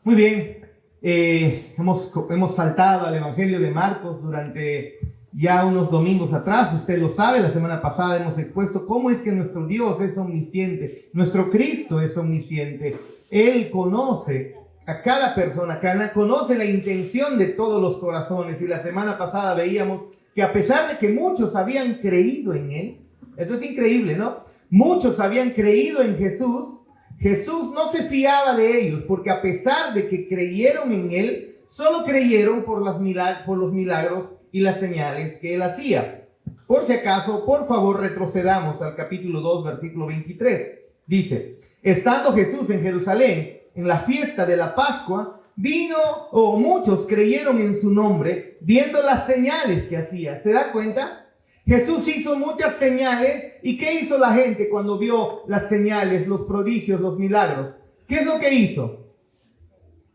Muy bien, hemos saltado al Evangelio de Marcos durante ya unos domingos atrás. Usted lo sabe, la semana pasada hemos expuesto cómo es que nuestro Dios es omnisciente, nuestro Cristo es omnisciente. Él conoce a cada persona, conoce la intención de todos los corazones. Y la semana pasada veíamos que a pesar de que muchos habían creído en Él, eso es increíble, ¿no? Muchos habían creído en Jesús. Jesús no se fiaba de ellos, porque a pesar de que creyeron en Él, solo creyeron por los milagros y las señales que Él hacía. Por si acaso, por favor, retrocedamos al capítulo 2, versículo 23. Dice: estando Jesús en Jerusalén, en la fiesta de la Pascua, muchos creyeron en su nombre, viendo las señales que hacía. ¿Se da cuenta? Jesús hizo muchas señales. ¿Y qué hizo la gente cuando vio las señales, los prodigios, los milagros? ¿Qué es lo que hizo?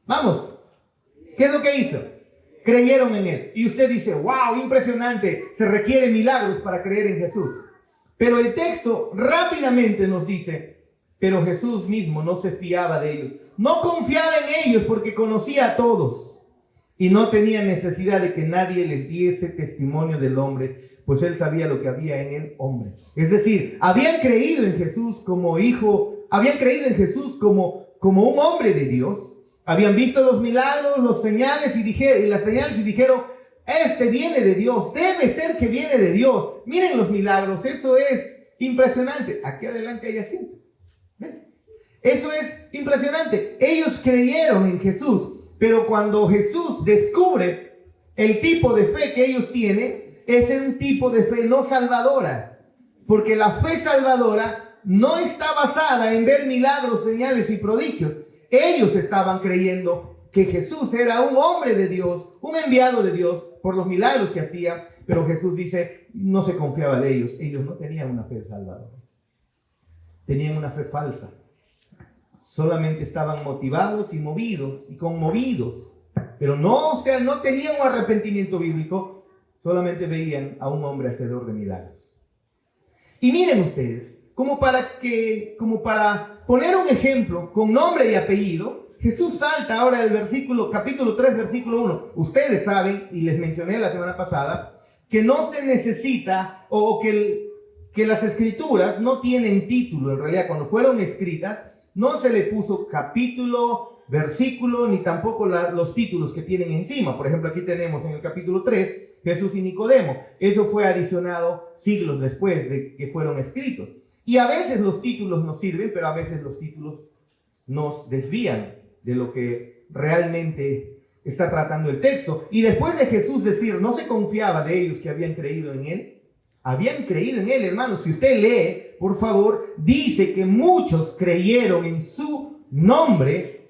Vamos, ¿qué es lo que hizo? Creyeron en Él. Y usted dice: wow, impresionante, se requieren milagros para creer en Jesús. Pero el texto rápidamente nos dice: pero Jesús mismo no se fiaba de ellos. No confiaba en ellos porque conocía a todos. Y no tenía necesidad de que nadie les diese testimonio del hombre, pues Él sabía lo que había en el hombre. Es decir, habían creído en Jesús como hijo, habían creído en Jesús como un hombre de Dios. Habían visto los milagros, las señales y dijeron: este viene de Dios, debe ser que viene de Dios. Miren los milagros, eso es impresionante. Aquí adelante hay asiento. ¿Ven? Eso es impresionante. Ellos creyeron en Jesús. Pero cuando Jesús descubre el tipo de fe que ellos tienen, es un tipo de fe no salvadora. Porque la fe salvadora no está basada en ver milagros, señales y prodigios. Ellos estaban creyendo que Jesús era un hombre de Dios, un enviado de Dios por los milagros que hacía. Pero Jesús dice, no se confiaba de ellos. Ellos no tenían una fe salvadora. Tenían una fe falsa. Solamente estaban motivados y movidos y conmovidos, pero no tenían un arrepentimiento bíblico, solamente veían a un hombre hacedor de milagros. Y miren ustedes, como para poner un ejemplo con nombre y apellido, Jesús salta ahora el capítulo 3, versículo 1. Ustedes saben, y les mencioné la semana pasada, que no se necesita, que las escrituras no tienen título. En realidad, cuando fueron escritas, no se le puso capítulo, versículo, ni tampoco los títulos que tienen encima. Por ejemplo, aquí tenemos en el capítulo 3, Jesús y Nicodemo. Eso fue adicionado siglos después de que fueron escritos. Y a veces los títulos nos sirven, pero a veces los títulos nos desvían de lo que realmente está tratando el texto. Y después de Jesús decir, no se confiaba de ellos que habían creído en Él. Habían creído en Él, hermanos. Si usted lee, por favor, dice que muchos creyeron en su nombre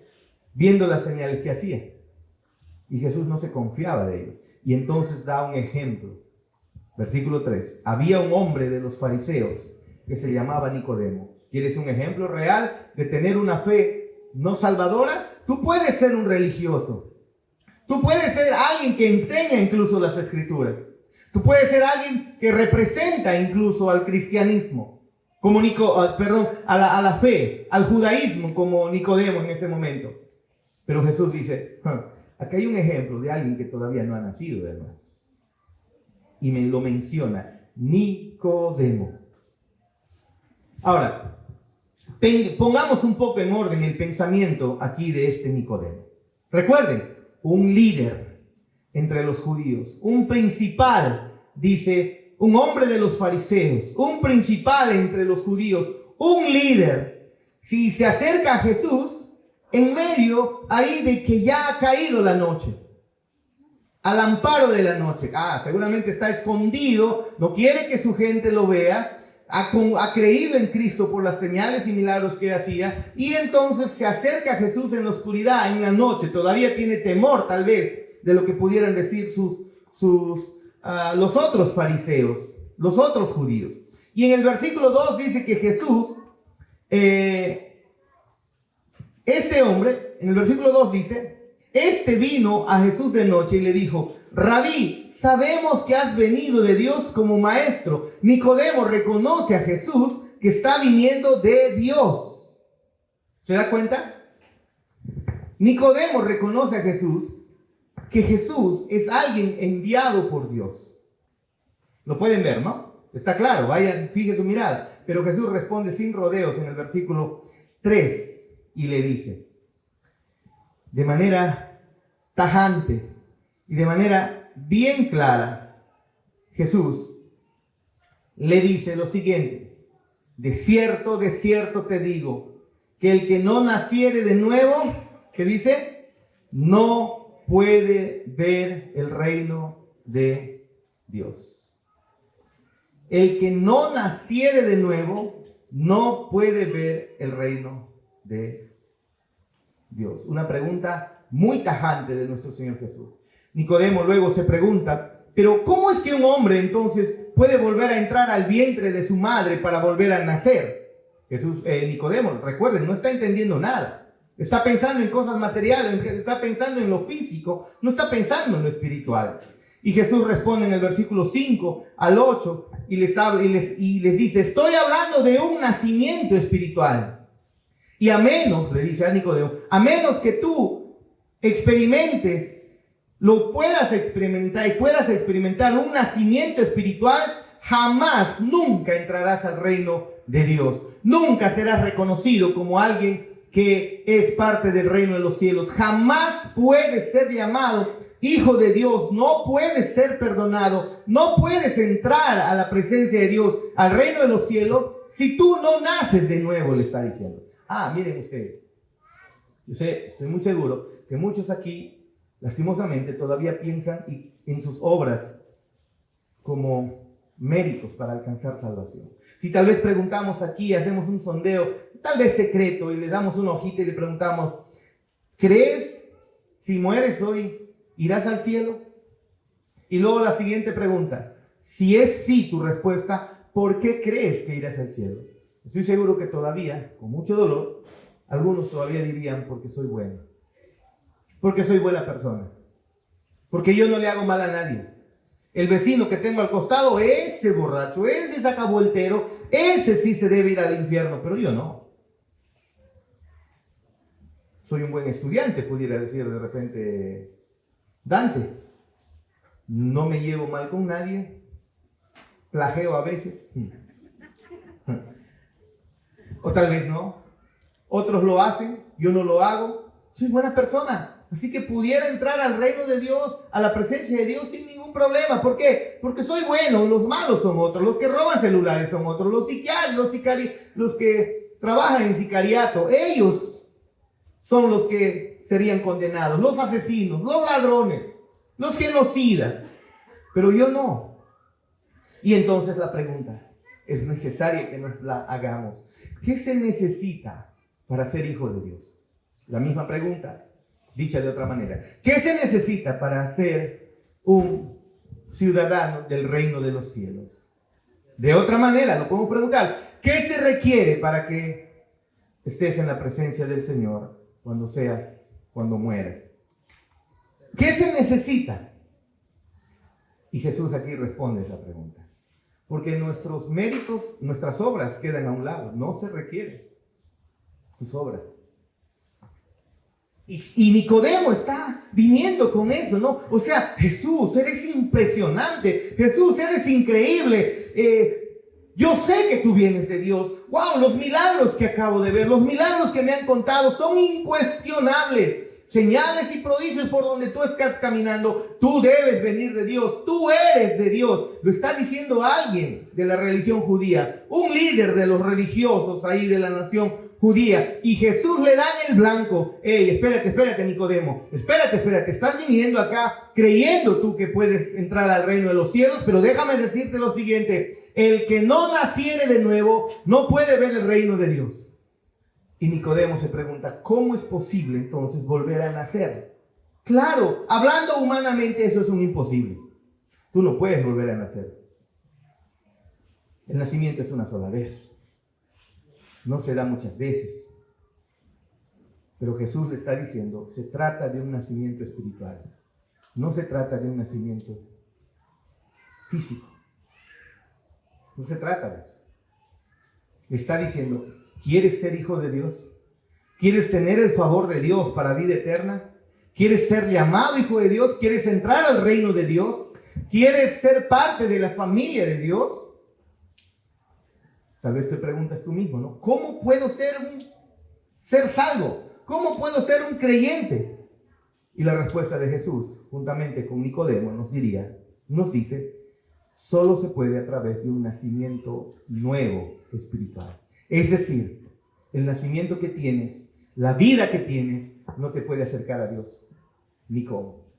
viendo las señales que hacía. Y Jesús no se confiaba de ellos. Y entonces da un ejemplo. Versículo 3. Había un hombre de los fariseos que se llamaba Nicodemo. ¿Quieres un ejemplo real de tener una fe no salvadora? Tú puedes ser un religioso. Tú puedes ser alguien que enseña incluso las escrituras. Tú puedes ser alguien que representa incluso al cristianismo, como a la fe, al judaísmo, como Nicodemo en ese momento. Pero Jesús dice, aquí hay un ejemplo de alguien que todavía no ha nacido, ¿verdad? Y me lo menciona, Nicodemo. Ahora, pongamos un poco en orden el pensamiento aquí de este Nicodemo. Recuerden, un líder entre los judíos, un principal, dice, un hombre de los fariseos, un principal entre los judíos, un líder. Si se acerca a Jesús, en medio ahí de que ya ha caído la noche, al amparo de la noche, seguramente está escondido, no quiere que su gente lo vea, ha creído en Cristo por las señales y milagros que hacía, y entonces se acerca a Jesús en la oscuridad, en la noche, todavía tiene temor tal vez de lo que pudieran decir los otros fariseos, los otros judíos. Y en el versículo 2 dice que Jesús, este hombre, en el versículo 2 dice, este vino a Jesús de noche y le dijo, Rabí, sabemos que has venido de Dios como maestro. Nicodemo reconoce a Jesús que está viniendo de Dios. ¿Se da cuenta? Nicodemo reconoce a Jesús, que Jesús es alguien enviado por Dios. Lo pueden ver, ¿no? Está claro, vayan, fije su mirada. Pero Jesús responde sin rodeos en el versículo 3 y le dice, de manera tajante y de manera bien clara, Jesús le dice lo siguiente: de cierto te digo, que el que no naciere de nuevo, ¿qué dice? No puede ver el reino de Dios. El que no naciere de nuevo no puede ver el reino de Dios. Una pregunta muy tajante de nuestro Señor Jesús. Nicodemo luego se pregunta, pero ¿cómo es que un hombre entonces puede volver a entrar al vientre de su madre para volver a nacer? Nicodemo, recuerden, no está entendiendo nada. Está pensando en cosas materiales, está pensando en lo físico, no está pensando en lo espiritual. Y Jesús responde en el versículo 5 al 8 y les habla y les dice, estoy hablando de un nacimiento espiritual. Y a menos, le dice a Nicodemo, a menos que tú experimentes, lo puedas experimentar y puedas experimentar un nacimiento espiritual, jamás, nunca entrarás al reino de Dios. Nunca serás reconocido como alguien que es parte del reino de los cielos. Jamás puedes ser llamado hijo de Dios, no puedes ser perdonado, no puedes entrar a la presencia de Dios, al reino de los cielos, si tú no naces de nuevo, le está diciendo. Miren ustedes, yo sé, estoy muy seguro que muchos aquí, lastimosamente, todavía piensan en sus obras como méritos para alcanzar salvación. Si tal vez preguntamos aquí, hacemos un sondeo, tal vez secreto, y le damos una hojita y le preguntamos, ¿crees si mueres hoy irás al cielo? Y luego la siguiente pregunta, si es sí tu respuesta, ¿por qué crees que irás al cielo? Estoy seguro que todavía, con mucho dolor, algunos todavía dirían, porque soy bueno, porque soy buena persona, porque yo no le hago mal a nadie. El vecino que tengo al costado, ese borracho, ese sacavueltero, ese sí se debe ir al infierno, pero yo no. Soy un buen estudiante, pudiera decir de repente Dante. No me llevo mal con nadie, plagio a veces, o tal vez no. Otros lo hacen, yo no lo hago. Soy buena persona, así que pudiera entrar al reino de Dios, a la presencia de Dios sin ningún problema. ¿Por qué? Porque soy bueno. Los malos son otros, los que roban celulares son otros, los sicarios, los que trabajan en sicariato, ellos son los que serían condenados, los asesinos, los ladrones, los genocidas, pero yo no. Y entonces la pregunta es necesaria que nos la hagamos. ¿Qué se necesita para ser hijo de Dios? La misma pregunta, dicha de otra manera. ¿Qué se necesita para ser un ciudadano del reino de los cielos? De otra manera, lo podemos preguntar. ¿Qué se requiere para que estés en la presencia del Señor cuando mueras? ¿Qué se necesita? Y Jesús aquí responde esa pregunta. Porque nuestros méritos, nuestras obras quedan a un lado. No se requiere tus obras. Y Nicodemo está viniendo con eso, ¿no? O sea, Jesús, eres impresionante. Jesús, eres increíble. Yo sé que tú vienes de Dios. ¡Wow! Los milagros que acabo de ver, los milagros que me han contado son incuestionables. Señales y prodigios por donde tú estás caminando. Tú debes venir de Dios. Tú eres de Dios. Lo está diciendo alguien de la religión judía. Un líder de los religiosos ahí de la nación judía. Y Jesús le da en el blanco. Ey, espérate, Nicodemo. Espérate. Estás viniendo acá creyendo tú que puedes entrar al reino de los cielos. Pero déjame decirte lo siguiente. El que no naciere de nuevo no puede ver el reino de Dios. Y Nicodemo se pregunta, ¿cómo es posible entonces volver a nacer? Claro, hablando humanamente eso es un imposible. Tú no puedes volver a nacer. El nacimiento es una sola vez. No se da muchas veces. Pero Jesús le está diciendo, se trata de un nacimiento espiritual. No se trata de un nacimiento físico. No se trata de eso. Le está diciendo, ¿quieres ser hijo de Dios? ¿Quieres tener el favor de Dios para vida eterna? ¿Quieres ser llamado hijo de Dios? ¿Quieres entrar al reino de Dios? ¿Quieres ser parte de la familia de Dios? Tal vez te preguntas tú mismo, ¿no? ¿Cómo puedo ser salvo? ¿Cómo puedo ser un creyente? Y la respuesta de Jesús, juntamente con Nicodemo, nos dice, solo se puede a través de un nacimiento nuevo espiritual. Es decir, el nacimiento que tienes, la vida que tienes, no te puede acercar a Dios. Ni cómo.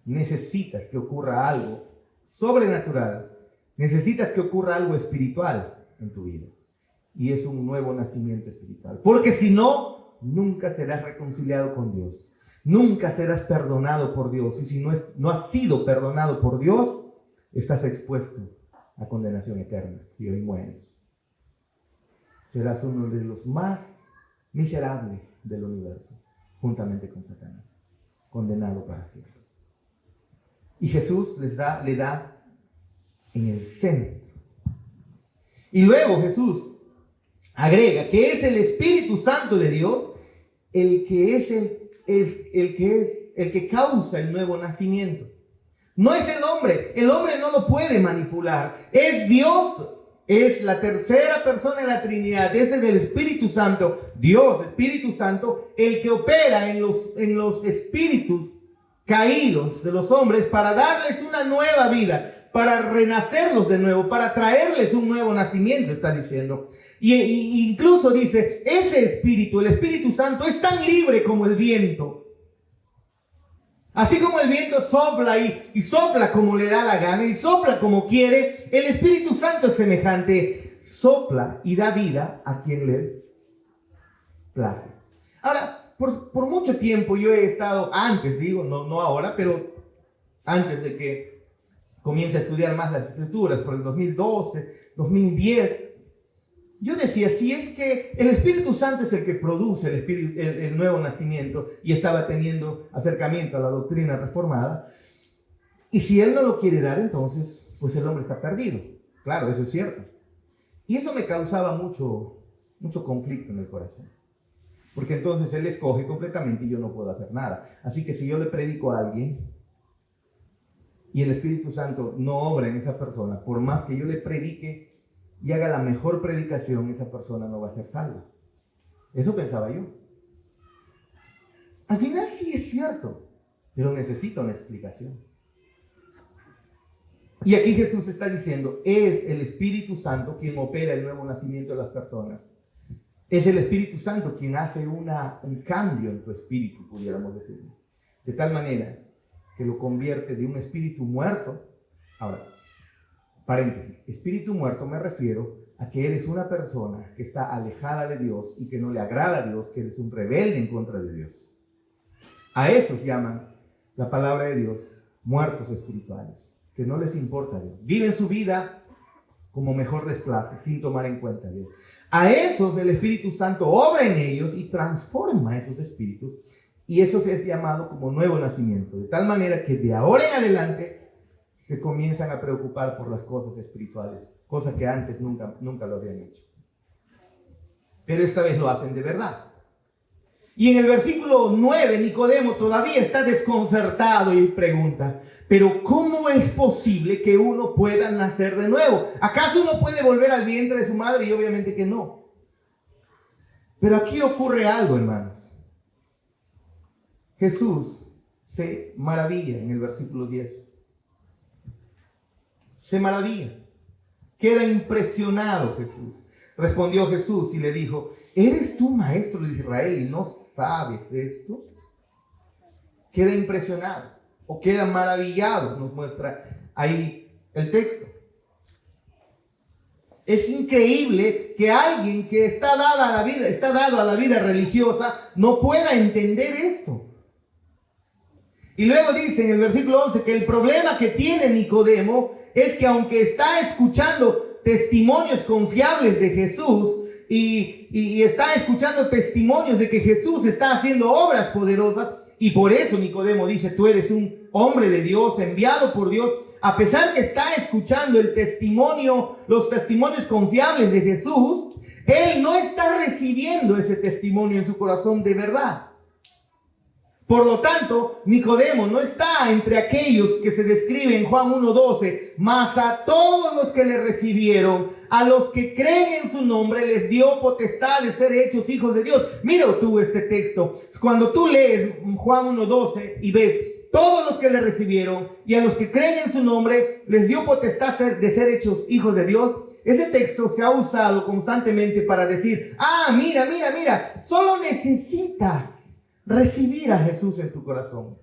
Necesitas que ocurra algo sobrenatural. Necesitas que ocurra algo espiritual en tu vida. Y es un nuevo nacimiento espiritual. Porque si no, nunca serás reconciliado con Dios. Nunca serás perdonado por Dios. Y si no has sido perdonado por Dios, estás expuesto a condenación eterna si hoy mueres. Serás uno de los más miserables del universo, juntamente con Satanás, condenado para siempre. Y Jesús le da en el centro. Y luego Jesús agrega que es el Espíritu Santo de Dios el que causa el nuevo nacimiento. No es el hombre no lo puede manipular. Es Dios, es la tercera persona de la Trinidad, es el del Espíritu Santo, Dios, Espíritu Santo, el que opera en los espíritus caídos de los hombres para darles una nueva vida, para renacerlos de nuevo, para traerles un nuevo nacimiento, está diciendo. Y incluso dice, ese espíritu, el Espíritu Santo, es tan libre como el viento. Así como el viento sopla y sopla como le da la gana y sopla como quiere, el Espíritu Santo es semejante, sopla y da vida a quien le place. Ahora, por mucho tiempo yo he estado, antes digo, no ahora, pero antes de que comience a estudiar más las Escrituras, por el 2012, 2010, yo decía, si es que el Espíritu Santo es el que produce el nuevo nacimiento, y estaba teniendo acercamiento a la doctrina reformada, y si Él no lo quiere dar, entonces, pues el hombre está perdido. Claro, eso es cierto. Y eso me causaba mucho conflicto en el corazón. Porque entonces Él escoge completamente y yo no puedo hacer nada. Así que si yo le predico a alguien y el Espíritu Santo no obra en esa persona, por más que yo le predique y haga la mejor predicación, esa persona no va a ser salva. Eso pensaba yo. Al final sí es cierto, pero necesita una explicación. Y aquí Jesús está diciendo, es el Espíritu Santo quien opera el nuevo nacimiento de las personas. Es el Espíritu Santo quien hace un cambio en tu espíritu, pudiéramos decir. De tal manera que lo convierte de un espíritu muerto. Ahora, paréntesis, espíritu muerto me refiero a que eres una persona que está alejada de Dios y que no le agrada a Dios, que eres un rebelde en contra de Dios. A esos llaman la palabra de Dios muertos espirituales, que no les importa a Dios. Viven su vida como mejor les place, sin tomar en cuenta a Dios. A esos el Espíritu Santo obra en ellos y transforma esos espíritus, y eso es llamado como nuevo nacimiento, de tal manera que de ahora en adelante se comienzan a preocupar por las cosas espirituales, cosas que antes nunca lo habían hecho. Pero esta vez lo hacen de verdad. Y en el versículo 9, Nicodemo todavía está desconcertado y pregunta, pero ¿cómo es posible que uno pueda nacer de nuevo? ¿Acaso uno puede volver al vientre de su madre? Y obviamente que no. Pero aquí ocurre algo, hermanos. Jesús se maravilla en el versículo 10. Se maravilla. Queda impresionado Jesús. Respondió Jesús y le dijo, ¿eres tú maestro de Israel y no sabes esto? Queda impresionado o queda maravillado, nos muestra ahí el texto. Es increíble que alguien que está dado a la vida religiosa no pueda entender esto. Y luego dice en el versículo 11 que el problema que tiene Nicodemo es que aunque está escuchando testimonios confiables de Jesús y está escuchando testimonios de que Jesús está haciendo obras poderosas, y por eso Nicodemo dice, tú eres un hombre de Dios, enviado por Dios, a pesar que está escuchando los testimonios confiables de Jesús, Él no está recibiendo ese testimonio en su corazón de verdad. Por lo tanto, Nicodemo no está entre aquellos que se describen en Juan 1:12, mas a todos los que le recibieron, a los que creen en su nombre, les dio potestad de ser hechos hijos de Dios. Mira tú este texto. Cuando tú lees Juan 1:12 y ves todos los que le recibieron y a los que creen en su nombre, les dio potestad de ser hechos hijos de Dios. Ese texto se ha usado constantemente para decir, mira, solo necesitas recibir a Jesús en tu corazón.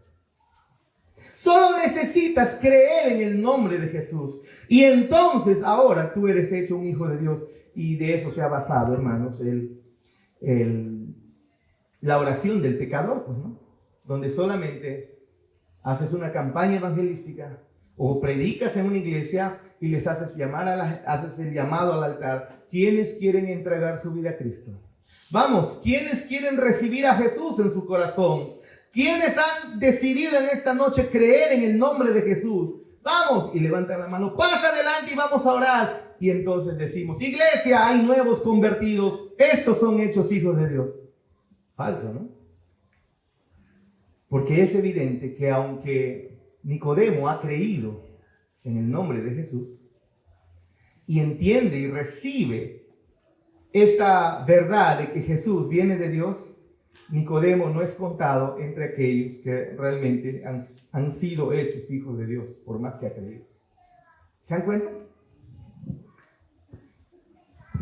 Solo necesitas creer en el nombre de Jesús. Y entonces ahora tú eres hecho un hijo de Dios. Y de eso se ha basado, hermanos, la oración del pecador, pues, ¿no? Donde solamente haces una campaña evangelística o predicas en una iglesia y les haces el llamado al altar. ¿Quiénes quieren entregar su vida a Cristo? Vamos, ¿quiénes quieren recibir a Jesús en su corazón? ¿Quiénes han decidido en esta noche creer en el nombre de Jesús? Vamos, y levantan la mano, pasa adelante y vamos a orar. Y entonces decimos, iglesia, hay nuevos convertidos, estos son hechos hijos de Dios. Falso, ¿no? Porque es evidente que aunque Nicodemo ha creído en el nombre de Jesús y entiende y recibe esta verdad de que Jesús viene de Dios, Nicodemo no es contado entre aquellos que realmente han sido hechos hijos de Dios, por más que ha creído. ¿Se dan cuenta?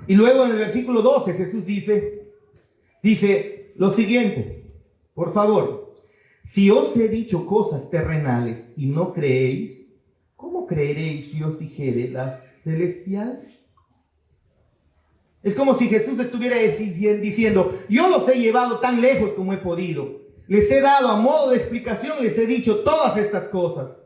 Y luego en el versículo 12 Jesús dice lo siguiente, por favor, si os he dicho cosas terrenales y no creéis, ¿cómo creeréis si os dijere las celestiales? Es como si Jesús estuviera diciendo, yo los he llevado tan lejos como he podido. Les he dado a modo de explicación, les he dicho todas estas cosas.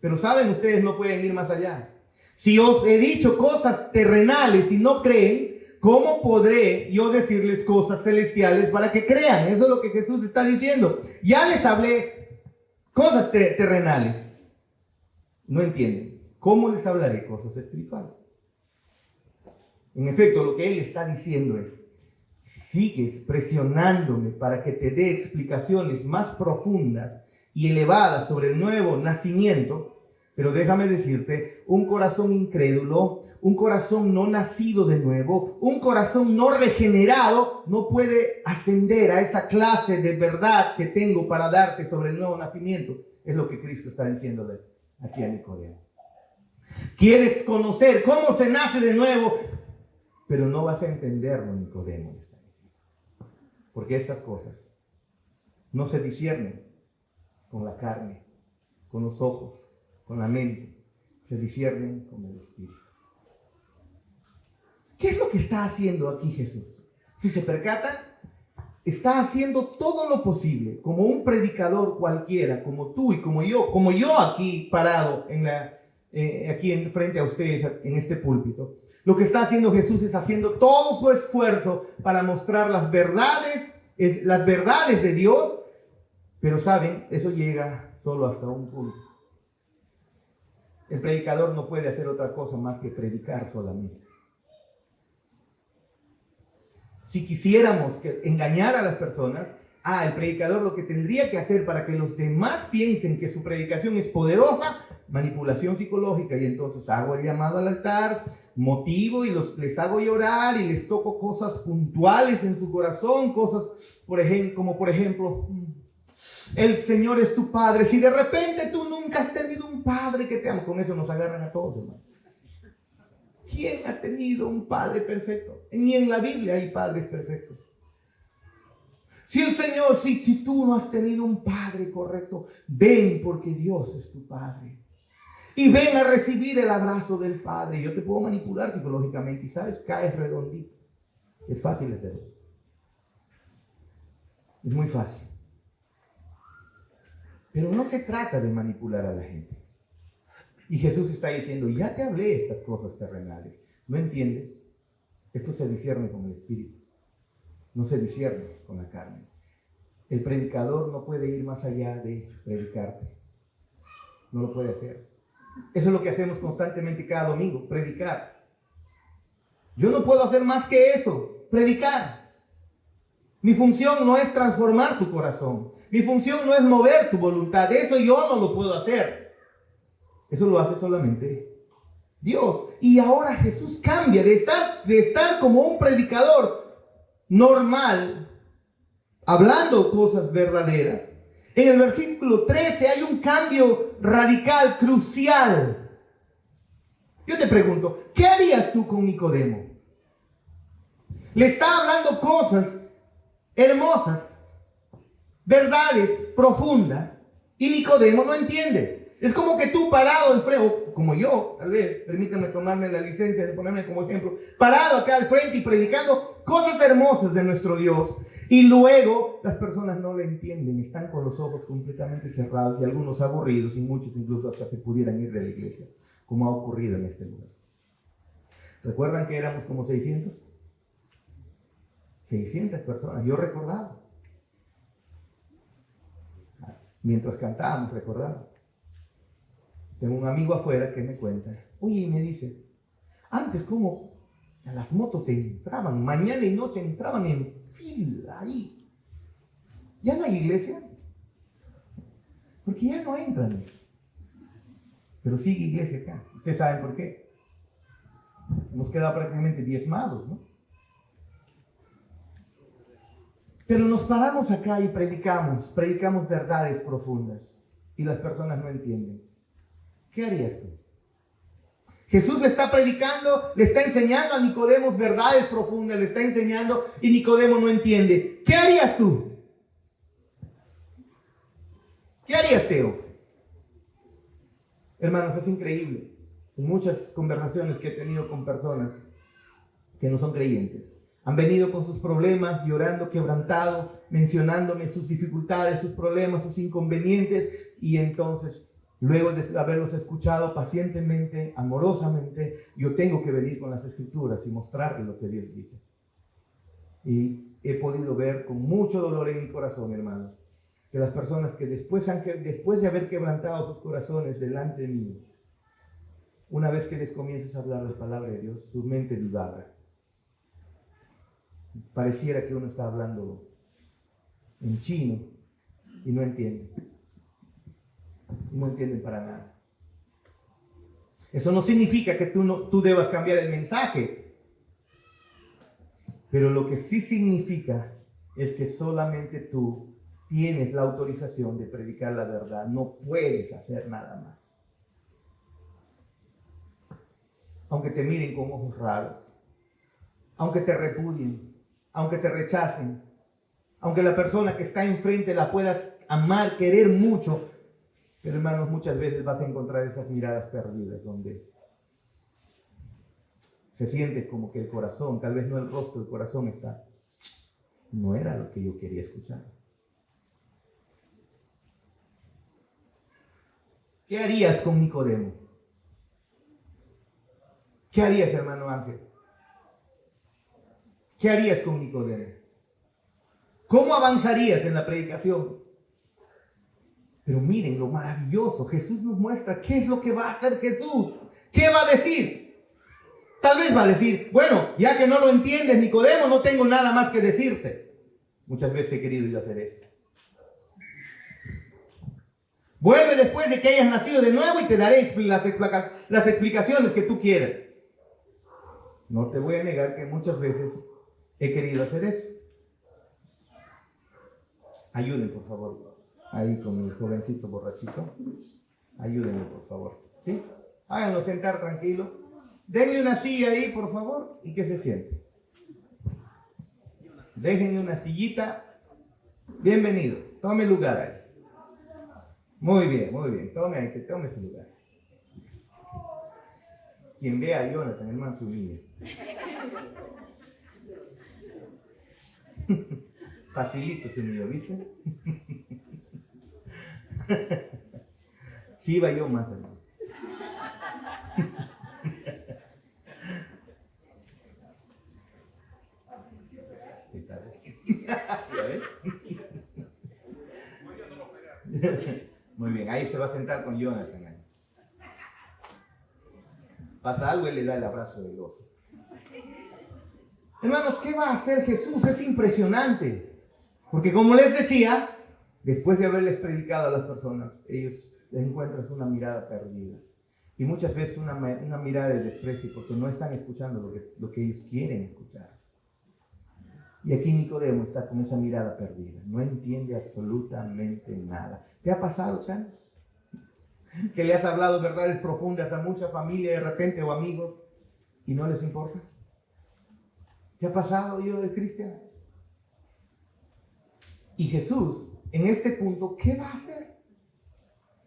Pero saben, ustedes no pueden ir más allá. Si os he dicho cosas terrenales y no creen, ¿cómo podré yo decirles cosas celestiales para que crean? Eso es lo que Jesús está diciendo. Ya les hablé cosas terrenales. No entienden. ¿Cómo les hablaré cosas espirituales? En efecto, lo que él está diciendo es, sigues presionándome para que te dé explicaciones más profundas y elevadas sobre el nuevo nacimiento, pero déjame decirte, un corazón incrédulo, un corazón no nacido de nuevo, un corazón no regenerado, no puede ascender a esa clase de verdad que tengo para darte sobre el nuevo nacimiento. Es lo que Cristo está diciéndole aquí a Nicodemo. ¿Quieres conocer cómo se nace de nuevo? Pero no vas a entenderlo, Nicodemo, está diciendo. Porque estas cosas no se disciernen con la carne, con los ojos, con la mente. Se disciernen con el Espíritu. ¿Qué es lo que está haciendo aquí Jesús? Si se percatan, está haciendo todo lo posible, como un predicador cualquiera, como tú y como yo aquí parado aquí frente a ustedes en este púlpito. Lo que está haciendo Jesús es haciendo todo su esfuerzo para mostrar las verdades de Dios, pero saben, eso llega solo hasta un punto. El predicador no puede hacer otra cosa más que predicar solamente. Si quisiéramos engañar a las personas, el predicador lo que tendría que hacer para que los demás piensen que su predicación es poderosa, manipulación psicológica, y entonces hago el llamado al altar, motivo y les hago llorar y les toco cosas puntuales en su corazón, cosas como por ejemplo, el Señor es tu Padre. Si de repente tú nunca has tenido un Padre que te ama, con eso nos agarran a todos, hermanos. ¿Quién ha tenido un Padre perfecto? Ni en la Biblia hay padres perfectos. Si tú no has tenido un Padre correcto, ven porque Dios es tu Padre. Y ven a recibir el abrazo del Padre. Yo te puedo manipular psicológicamente y sabes, caes redondito. Es fácil hacer eso. Es muy fácil. Pero no se trata de manipular a la gente. Y Jesús está diciendo, ya te hablé estas cosas terrenales. ¿No entiendes? Esto se discierne con el Espíritu. No se discierne con la carne. El predicador no puede ir más allá de predicarte. No lo puede hacer. Eso es lo que hacemos constantemente cada domingo, predicar. Yo no puedo hacer más que eso, predicar. Mi función no es transformar tu corazón. Mi función no es mover tu voluntad. Eso yo no lo puedo hacer. Eso lo hace solamente Dios. Y ahora Jesús cambia de estar como un predicador normal, hablando cosas verdaderas. En el versículo 13 hay un cambio radical, crucial. Yo te pregunto, ¿qué harías tú con Nicodemo? Le está hablando cosas hermosas, verdades profundas, y Nicodemo no entiende. Es como que tú parado al frente, o como yo, tal vez, permítame tomarme la licencia de ponerme como ejemplo, parado acá al frente y predicando cosas hermosas de nuestro Dios, y luego las personas no le entienden, están con los ojos completamente cerrados y algunos aburridos y muchos incluso hasta se pudieran ir de la iglesia, como ha ocurrido en este lugar. ¿Recuerdan que éramos como 600? 600 personas, yo recordaba. Mientras cantábamos, recordaba. Tengo un amigo afuera que me cuenta, oye, y me dice, antes como las motos entraban, mañana y noche entraban en fila ahí. ¿Ya no hay iglesia? Porque ya no entran. Pero sigue iglesia acá. Ustedes saben por qué. Hemos quedado prácticamente diezmados, ¿no? Pero nos paramos acá y predicamos verdades profundas y las personas no entienden. ¿Qué harías tú? Jesús le está predicando, le está enseñando a Nicodemo verdades profundas, le está enseñando y Nicodemo no entiende. ¿Qué harías tú? ¿Qué harías, Teo? Hermanos, es increíble. En muchas conversaciones que he tenido con personas que no son creyentes, han venido con sus problemas, llorando, quebrantado, mencionándome sus dificultades, sus problemas, sus inconvenientes, y entonces, luego de haberlos escuchado pacientemente, amorosamente, yo tengo que venir con las Escrituras y mostrarles lo que Dios dice. Y he podido ver con mucho dolor en mi corazón, hermanos, que las personas que después de haber quebrantado sus corazones delante de mí, una vez que les comienzas a hablar la palabra de Dios, su mente divaga. Pareciera que uno está hablando en chino y no entiende. Y no entienden para nada. Eso no significa que tú debas cambiar el mensaje. Pero lo que sí significa es que solamente tú tienes la autorización de predicar la verdad. No puedes hacer nada más. Aunque te miren con ojos raros, aunque te repudien, aunque te rechacen, aunque la persona que está enfrente la puedas amar, querer mucho, pero hermanos, muchas veces vas a encontrar esas miradas perdidas donde se siente como que el corazón, tal vez no el rostro, el corazón está, no era lo que yo quería escuchar. ¿Qué harías con Nicodemo? ¿Qué harías, hermano Ángel? ¿Qué harías con Nicodemo? ¿Cómo avanzarías en la predicación? Pero miren lo maravilloso. Jesús nos muestra qué es lo que va a hacer Jesús. ¿Qué va a decir? Tal vez va a decir, bueno, ya que no lo entiendes, Nicodemo, no tengo nada más que decirte. Muchas veces he querido yo hacer eso. Vuelve después de que hayas nacido de nuevo y te daré las explicaciones que tú quieras. No te voy a negar que muchas veces he querido hacer eso. Ayuden, por favor. Ahí con el jovencito borrachito. Ayúdenme, por favor. ¿Sí? Háganlo sentar tranquilo. Denle una silla ahí, por favor, y que se siente. Déjenle una sillita. Bienvenido. Tome lugar ahí. Muy bien, muy bien. Tome ahí, que tome su lugar. Quien vea a Jonathan, hermano, se humilla. Facilito se humilló, ¿viste? Sí, iba yo más, hermano. ¿Ya ves? Muy bien, ahí se va a sentar con Jonathan. Pasa algo, él le da el abrazo del gozo. Hermanos, ¿qué va a hacer Jesús? Es impresionante. Porque como les decía, después de haberles predicado a las personas, ellos les encuentran una mirada perdida. Y muchas veces una mirada de desprecio, porque no están escuchando lo que ellos quieren escuchar. Y aquí Nicodemo está con esa mirada perdida. No entiende absolutamente nada. ¿Te ha pasado, Chan? Que le has hablado verdades profundas a mucha familia de repente o amigos y no les importa. ¿Te ha pasado, yo de Cristian? Y Jesús, en este punto, ¿qué va a hacer?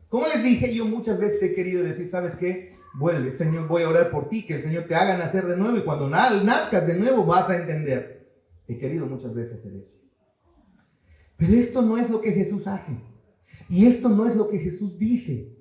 Como les dije, yo muchas veces he querido decir, ¿sabes qué? Vuelve, Señor, voy a orar por ti, que el Señor te haga nacer de nuevo y cuando nazcas de nuevo vas a entender. He querido muchas veces hacer eso. Pero esto no es lo que Jesús hace. Y esto no es lo que Jesús dice.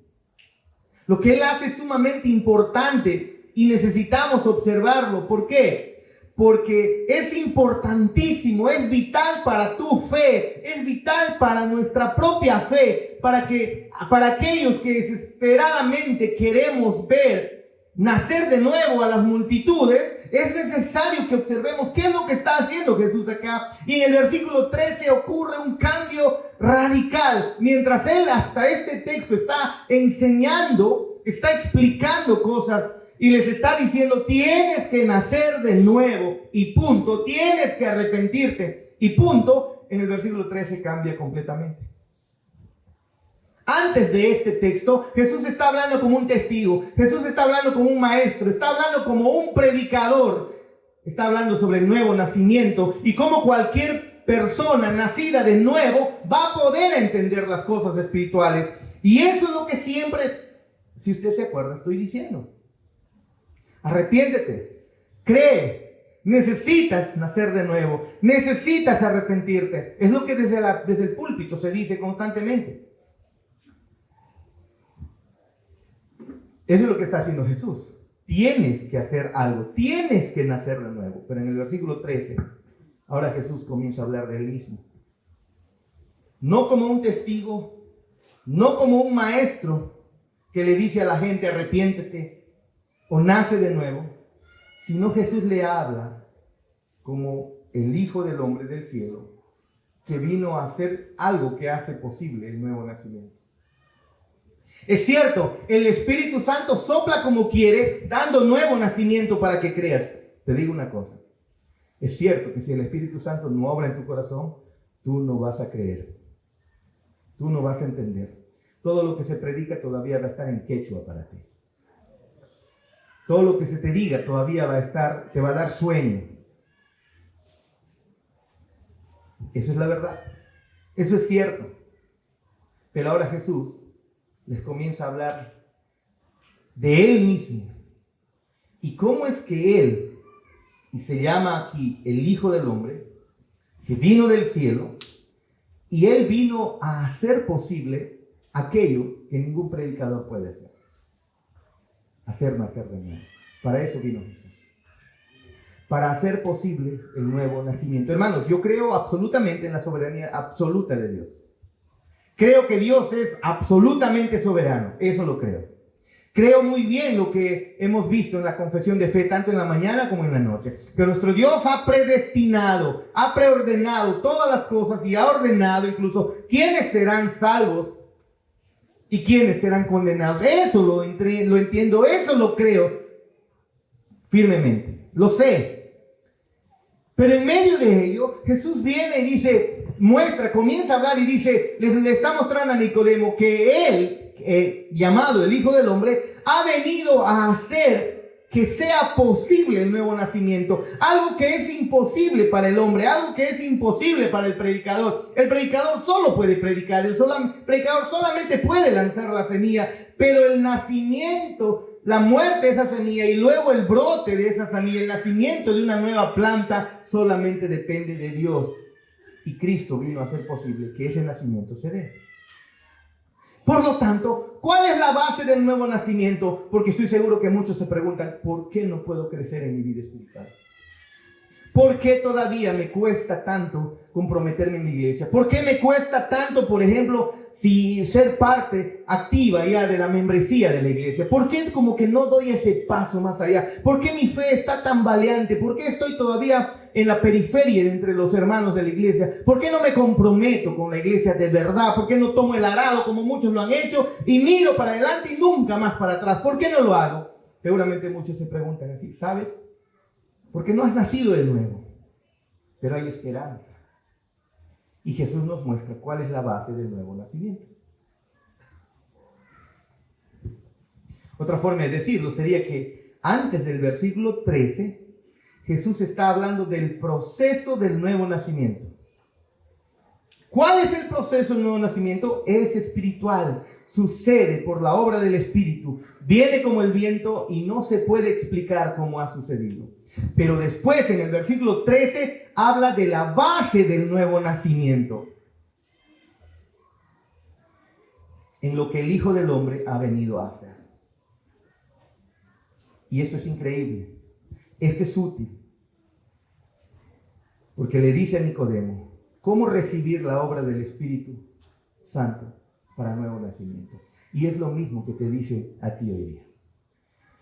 Lo que Él hace es sumamente importante y necesitamos observarlo. ¿Por qué? Porque es importantísimo, es vital para tu fe, es vital para nuestra propia fe, para aquellos que desesperadamente queremos ver nacer de nuevo a las multitudes. Es necesario que observemos qué es lo que está haciendo Jesús acá. Y en el versículo 13 ocurre un cambio radical. Mientras Él hasta este texto está enseñando, está explicando cosas y les está diciendo, tienes que nacer de nuevo y punto, tienes que arrepentirte y punto. En el versículo 13 cambia completamente. Antes de este texto, Jesús está hablando como un testigo, Jesús está hablando como un maestro, está hablando como un predicador, está hablando sobre el nuevo nacimiento y cómo cualquier persona nacida de nuevo va a poder entender las cosas espirituales. Y eso es lo que siempre, si usted se acuerda, estoy diciendo. Arrepiéntete, cree, necesitas nacer de nuevo, necesitas arrepentirte. Es lo que desde el púlpito se dice constantemente. Eso es lo que está haciendo Jesús. Tienes que hacer algo, tienes que nacer de nuevo. Pero en el versículo 13, ahora Jesús comienza a hablar de Él mismo. No como un testigo, no como un maestro que le dice a la gente arrepiéntete o nace de nuevo, sino Jesús le habla como el Hijo del Hombre del cielo, que vino a hacer algo que hace posible el nuevo nacimiento. Es cierto, el Espíritu Santo sopla como quiere, dando nuevo nacimiento para que creas. Te digo una cosa, es cierto que si el Espíritu Santo no obra en tu corazón, tú no vas a creer, tú no vas a entender. Todo lo que se predica todavía va a estar en quechua para ti. Todo lo que se te diga todavía te va a dar sueño. Eso es la verdad, eso es cierto. Pero ahora Jesús les comienza a hablar de Él mismo. Y cómo es que Él, y se llama aquí el Hijo del Hombre, que vino del cielo, y Él vino a hacer posible aquello que ningún predicador puede hacer. Hacer nacer de nuevo. Para eso vino Jesús. Para hacer posible el nuevo nacimiento. Hermanos, yo creo absolutamente en la soberanía absoluta de Dios. Creo que Dios es absolutamente soberano, eso lo creo. Creo muy bien lo que hemos visto en la confesión de fe, tanto en la mañana como en la noche. Que nuestro Dios ha predestinado, ha preordenado todas las cosas y ha ordenado incluso quiénes serán salvos y quiénes serán condenados. Eso lo entiendo, eso lo creo firmemente, lo sé. Pero en medio de ello, Jesús viene y dice, comienza a hablar y dice, le está mostrando a Nicodemo que Él, llamado el Hijo del Hombre, ha venido a hacer que sea posible el nuevo nacimiento. Algo que es imposible para el hombre, algo que es imposible para el predicador. El predicador solo puede predicar, el predicador solamente puede lanzar la semilla, pero el nacimiento, la muerte de esa semilla y luego el brote de esa semilla, el nacimiento de una nueva planta, solamente depende de Dios. Y Cristo vino a hacer posible que ese nacimiento se dé. Por lo tanto, ¿cuál es la base del nuevo nacimiento? Porque estoy seguro que muchos se preguntan, ¿por qué no puedo crecer en mi vida espiritual? ¿Por qué todavía me cuesta tanto comprometerme en la iglesia? ¿Por qué me cuesta tanto, por ejemplo, ser parte activa ya de la membresía de la iglesia? ¿Por qué como que no doy ese paso más allá? ¿Por qué mi fe está tan valiente? ¿Por qué estoy todavía en la periferia entre los hermanos de la iglesia? ¿Por qué no me comprometo con la iglesia de verdad? ¿Por qué no tomo el arado como muchos lo han hecho y miro para adelante y nunca más para atrás? ¿Por qué no lo hago? Seguramente muchos se preguntan así, ¿sabes? Porque no has nacido de nuevo, pero hay esperanza. Y Jesús nos muestra cuál es la base del nuevo nacimiento. Otra forma de decirlo sería que antes del versículo 13, Jesús está hablando del proceso del nuevo nacimiento. ¿Cuál es el proceso del nuevo nacimiento? Es espiritual, sucede por la obra del Espíritu, viene como el viento y no se puede explicar cómo ha sucedido. Pero después, en el versículo 13, habla de la base del nuevo nacimiento, en lo que el Hijo del Hombre ha venido a hacer. Y esto es increíble, esto es útil, porque le dice a Nicodemo, ¿cómo recibir la obra del Espíritu Santo para nuevo nacimiento? Y es lo mismo que te dice a ti hoy día.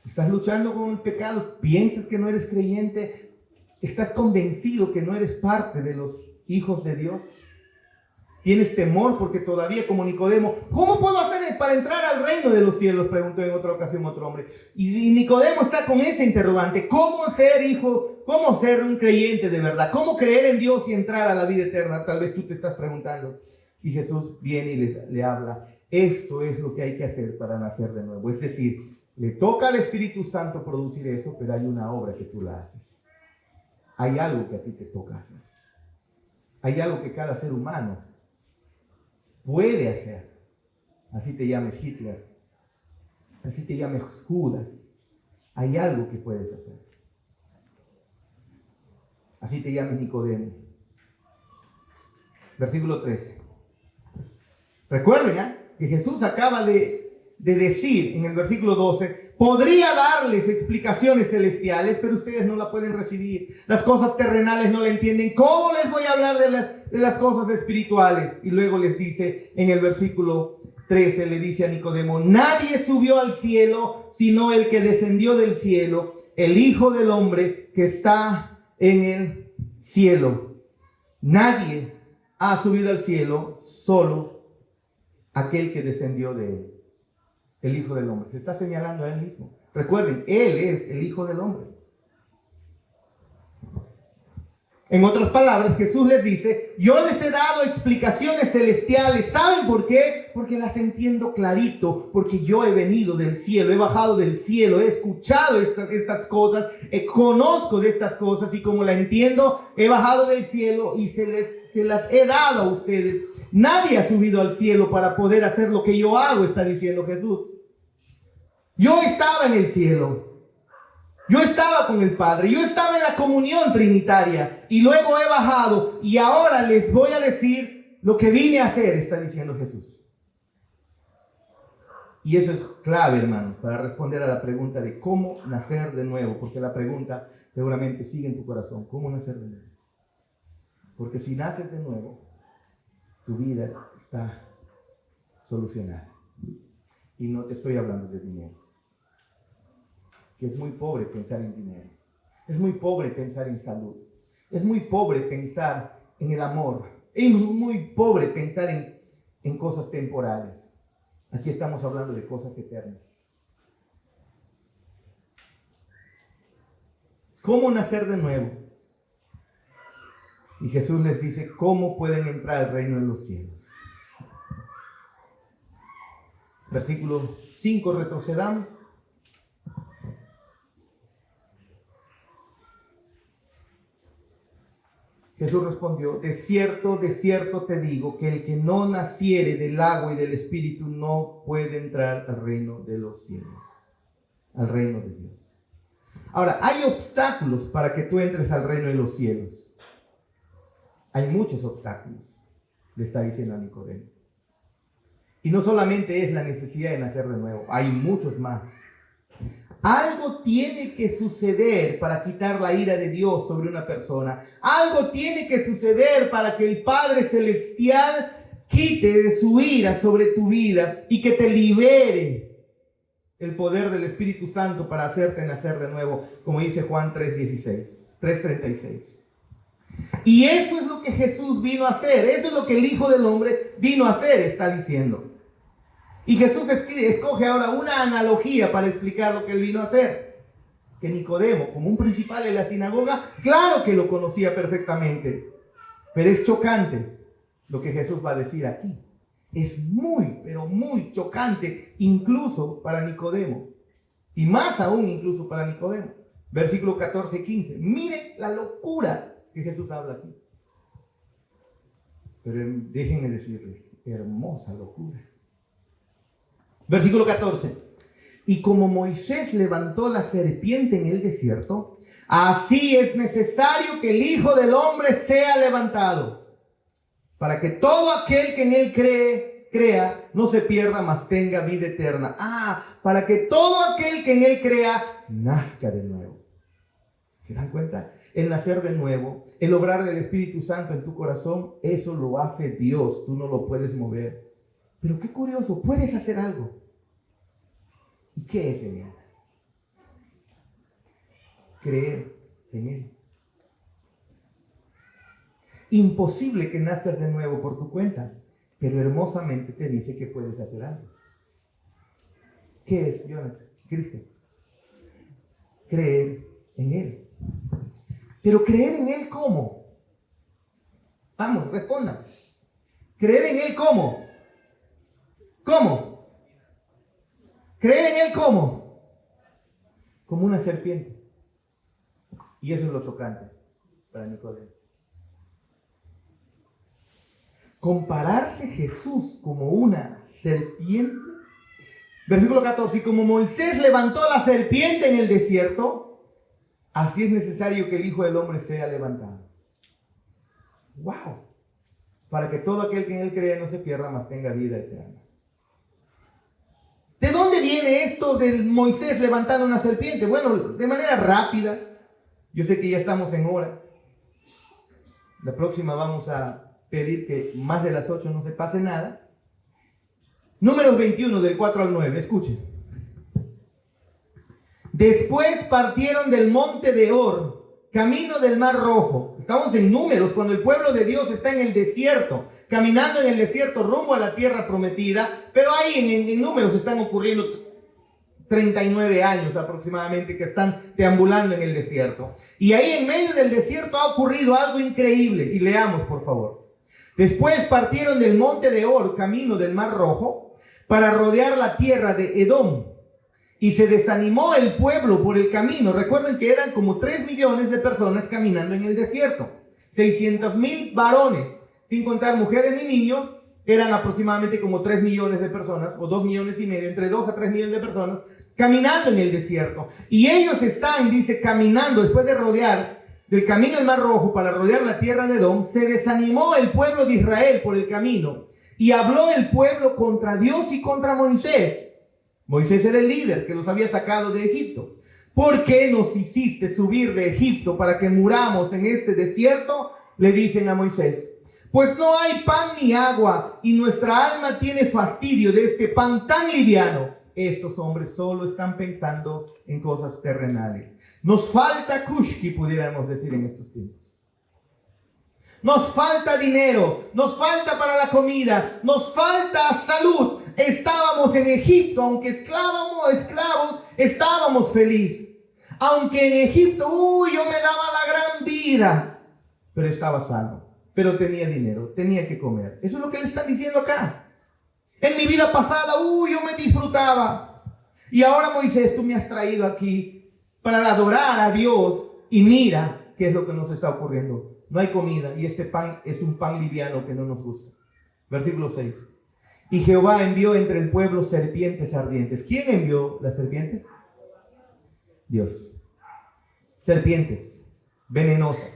¿Estás luchando con el pecado? ¿Piensas que no eres creyente? ¿Estás convencido que no eres parte de los hijos de Dios? ¿Tienes temor porque todavía como Nicodemo, ¿cómo puedo hacer para entrar al reino de los cielos?, preguntó en otra ocasión otro hombre. Y Nicodemo está con ese interrogante. ¿Cómo ser hijo? ¿Cómo ser un creyente de verdad? ¿Cómo creer en Dios y entrar a la vida eterna? Tal vez tú te estás preguntando. Y Jesús viene y le habla. Esto es lo que hay que hacer para nacer de nuevo. Es decir, le toca al Espíritu Santo producir eso, pero hay una obra que tú la haces. Hay algo que a ti te toca hacer. Hay algo que cada ser humano puede hacer. Así te llames Hitler, así te llames Judas, hay algo que puedes hacer. Así te llames Nicodemo. Versículo 13. Recuerden que Jesús acaba de decir en el versículo 12, podría darles explicaciones celestiales, pero ustedes no la pueden recibir. Las cosas terrenales no la entienden. ¿Cómo les voy a hablar de las cosas espirituales? Y luego les dice en el versículo 13, le dice a Nicodemo, nadie subió al cielo sino el que descendió del cielo, el Hijo del Hombre que está en el cielo. Nadie ha subido al cielo, solo aquel que descendió de él, el Hijo del Hombre. Se está señalando a él mismo. Recuerden, él es el Hijo del Hombre. En otras palabras, Jesús les dice, yo les he dado explicaciones celestiales. ¿Saben por qué? Porque las entiendo clarito, porque yo he venido del cielo, he bajado del cielo, he escuchado estas cosas, conozco de estas cosas y como la entiendo, he bajado del cielo y se las he dado a ustedes. Nadie ha subido al cielo para poder hacer lo que yo hago, está diciendo Jesús. Yo estaba en el cielo. Yo estaba con el Padre, yo estaba en la comunión trinitaria y luego he bajado y ahora les voy a decir lo que vine a hacer, está diciendo Jesús. Y eso es clave, hermanos, para responder a la pregunta de cómo nacer de nuevo, porque la pregunta seguramente sigue en tu corazón, ¿cómo nacer de nuevo? Porque si naces de nuevo, tu vida está solucionada. Y no te estoy hablando de dinero. Que es muy pobre pensar en dinero. Es muy pobre pensar en salud. Es muy pobre pensar en el amor. Es muy pobre pensar en cosas temporales. Aquí estamos hablando de cosas eternas. ¿Cómo nacer de nuevo? Y Jesús les dice, ¿cómo pueden entrar al reino de los cielos? Versículo 5, retrocedamos. Jesús respondió, de cierto te digo, que el que no naciere del agua y del Espíritu no puede entrar al reino de los cielos, al reino de Dios. Ahora, hay obstáculos para que tú entres al reino de los cielos. Hay muchos obstáculos, le está diciendo a Nicodemo. Y no solamente es la necesidad de nacer de nuevo, hay muchos más. Algo tiene que suceder para quitar la ira de Dios sobre una persona. Algo tiene que suceder para que el Padre Celestial quite de su ira sobre tu vida y que te libere el poder del Espíritu Santo para hacerte nacer de nuevo, como dice Juan 3:36. Y eso es lo que Jesús vino a hacer. Eso es lo que el Hijo del Hombre vino a hacer, está diciendo. Y Jesús escoge ahora una analogía para explicar lo que él vino a hacer. Que Nicodemo, como un principal en la sinagoga, claro que lo conocía perfectamente. Pero es chocante lo que Jesús va a decir aquí. Es muy, pero muy chocante, incluso para Nicodemo. Y más aún incluso para Nicodemo. Versículo 14 y 15. Miren la locura que Jesús habla aquí. Pero déjenme decirles, hermosa locura. Versículo 14. Y como Moisés levantó la serpiente en el desierto, así es necesario que el Hijo del Hombre sea levantado, para que todo aquel que en él crea, no se pierda, mas tenga vida eterna. Para que todo aquel que en él crea, nazca de nuevo. ¿Se dan cuenta? El nacer de nuevo, el obrar del Espíritu Santo en tu corazón, eso lo hace Dios, tú no lo puedes mover. Pero qué curioso, puedes hacer algo. ¿Y qué es, Eliana? Creer en Él. Imposible que nazcas de nuevo por tu cuenta, pero hermosamente te dice que puedes hacer algo. ¿Qué es, Jonathan? Cristian. Creer en Él. Pero creer en Él, ¿cómo? Vamos, respondan. ¿Creer en Él cómo? ¿Cómo? ¿Creer en Él cómo? Como una serpiente. Y eso es lo chocante para Nicodemo. Compararse Jesús como una serpiente. Versículo 14. Y como Moisés levantó la serpiente en el desierto, así es necesario que el Hijo del Hombre sea levantado. ¡Wow! Para que todo aquel que en Él crea no se pierda, mas tenga vida eterna. ¿De dónde viene esto de Moisés levantando una serpiente? Bueno, de manera rápida. Yo sé que ya estamos en hora. La próxima vamos a pedir que más de las 8 no se pase nada. Números 21, del 4 al 9. Escuchen. Después partieron del monte de Hor, camino del Mar Rojo. Estamos en Números, cuando el pueblo de Dios está en el desierto, caminando en el desierto rumbo a la tierra prometida. Pero ahí en Números están ocurriendo 39 años aproximadamente que están deambulando en el desierto. Y ahí en medio del desierto ha ocurrido algo increíble. Y leamos, por favor. Después partieron del monte de Hor, camino del Mar Rojo, para rodear la tierra de Edom. Y se desanimó el pueblo por el camino. Recuerden que eran como 3 millones de personas caminando en el desierto. 600,000 varones, sin contar mujeres ni niños, eran aproximadamente como 3 millones de personas, o 2 millones y medio, entre 2 a 3 millones de personas, caminando en el desierto. Y ellos están, dice, caminando después de rodear del camino del Mar Rojo para rodear la tierra de Edom. Se desanimó el pueblo de Israel por el camino. Y habló el pueblo contra Dios y contra Moisés. Moisés era el líder que los había sacado de Egipto. ¿Por qué nos hiciste subir de Egipto para que muramos en este desierto? Le dicen a Moisés. Pues no hay pan ni agua y nuestra alma tiene fastidio de este pan tan liviano. Estos hombres solo están pensando en cosas terrenales. Nos falta kushki, pudiéramos decir en estos tiempos. Nos falta dinero, nos falta para la comida, nos falta salud. Estábamos en Egipto, aunque esclavos, estábamos felices. Aunque en Egipto, yo me daba la gran vida, pero estaba sano, pero tenía dinero, tenía que comer. Eso es lo que le están diciendo acá. En mi vida pasada, yo me disfrutaba. Y ahora, Moisés, tú me has traído aquí para adorar a Dios. Y mira qué es lo que nos está ocurriendo. No hay comida y este pan es un pan liviano que no nos gusta. Versículo 6. Y Jehová envió entre el pueblo serpientes ardientes. ¿Quién envió las serpientes? Dios. Serpientes venenosas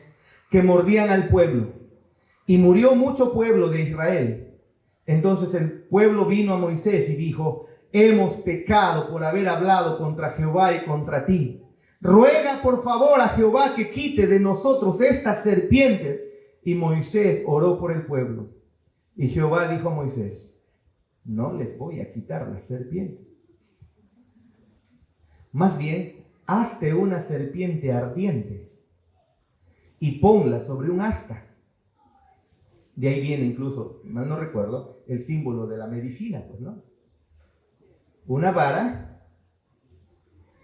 que mordían al pueblo. Y murió mucho pueblo de Israel. Entonces el pueblo vino a Moisés y dijo: hemos pecado por haber hablado contra Jehová y contra ti. Ruega por favor a Jehová que quite de nosotros estas serpientes. Y Moisés oró por el pueblo. Y Jehová dijo a Moisés: no les voy a quitar las serpientes. Más bien, hazte una serpiente ardiente y ponla sobre un asta. De ahí viene incluso, mal no recuerdo, el símbolo de la medicina, pues, ¿no? Una vara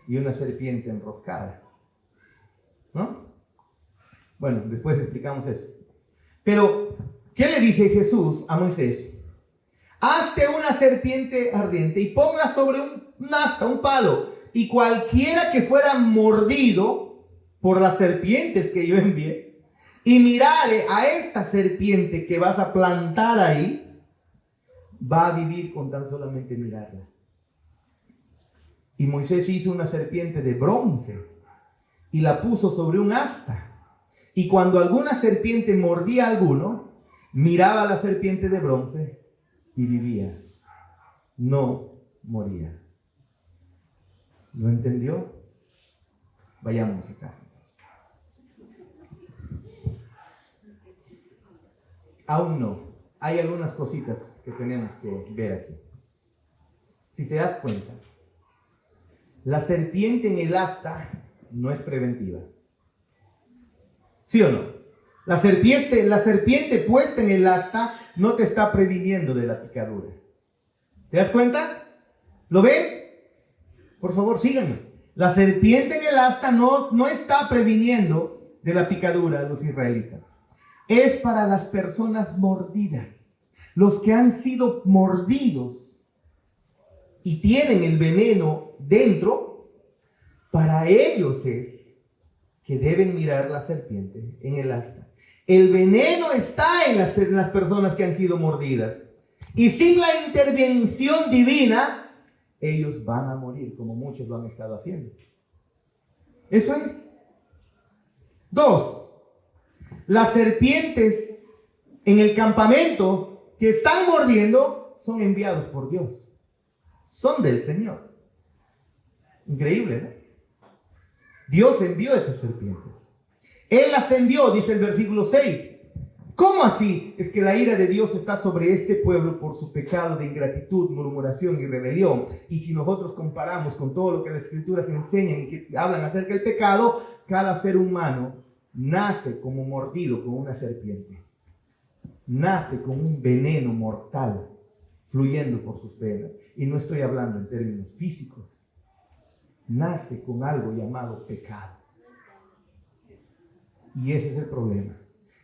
y una serpiente enroscada, ¿no? Bueno, después explicamos eso. Pero, ¿qué le dice Jesús a Moisés? Hazte una serpiente ardiente y ponla sobre un asta, un palo, y cualquiera que fuera mordido por las serpientes que yo envié, y mirare a esta serpiente que vas a plantar ahí, va a vivir con tan solamente mirarla. Y Moisés hizo una serpiente de bronce y la puso sobre un asta. Y cuando alguna serpiente mordía a alguno, miraba a la serpiente de bronce y vivía. No moría. ¿Lo entendió? Vayamos a casa. Aún no. Hay algunas cositas que tenemos que ver aquí. Si te das cuenta, la serpiente en el asta no es preventiva. ¿Sí o no? La serpiente puesta en el asta no te está previniendo de la picadura. ¿Te das cuenta? ¿Lo ven? Por favor, síganme. La serpiente en el asta no está previniendo de la picadura a los israelitas. Es para las personas mordidas, los que han sido mordidos y tienen el veneno dentro. Para ellos es que deben mirar la serpiente en el asta. El veneno está en las personas que han sido mordidas. Y sin la intervención divina, ellos van a morir, como muchos lo han estado haciendo. Eso es. 2. Las serpientes en el campamento que están mordiendo son enviados por Dios. Son del Señor. Increíble, ¿no? Dios envió esas serpientes. Él las envió, dice el versículo 6. ¿Cómo así? Es que la ira de Dios está sobre este pueblo por su pecado de ingratitud, murmuración y rebelión. Y si nosotros comparamos con todo lo que las escrituras enseñan y que hablan acerca del pecado, cada ser humano nace como mordido con una serpiente. Nace con un veneno mortal fluyendo por sus venas. Y no estoy hablando en términos físicos. Nace con algo llamado pecado. Y ese es el problema.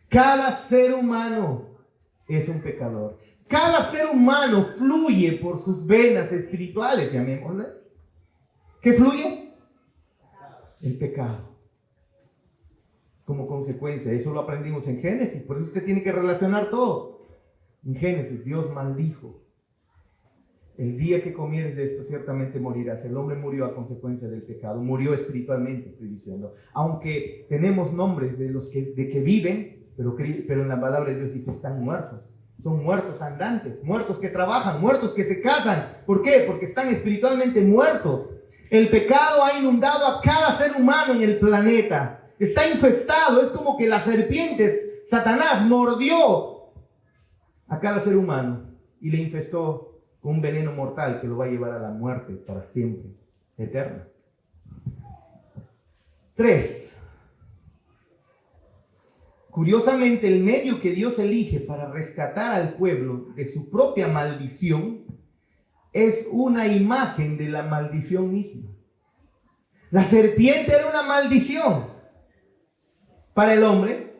Cada ser humano es un pecador. Cada ser humano fluye por sus venas espirituales, llamémosle. ¿Qué fluye? El pecado. Como consecuencia, eso lo aprendimos en Génesis. Por eso usted tiene que relacionar todo. En Génesis, Dios maldijo: el día que comieres de esto, ciertamente morirás. El hombre murió a consecuencia del pecado. Murió espiritualmente, estoy diciendo. Aunque tenemos nombres de que viven, pero en la palabra de Dios dice: están muertos. Son muertos andantes, muertos que trabajan, muertos que se casan. ¿Por qué? Porque están espiritualmente muertos. El pecado ha inundado a cada ser humano en el planeta. Está infestado. Es como que las serpientes, Satanás mordió a cada ser humano y le infestó con un veneno mortal que lo va a llevar a la muerte para siempre, eterna. 3. Curiosamente, el medio que Dios elige para rescatar al pueblo de su propia maldición es una imagen de la maldición misma. La serpiente era una maldición para el hombre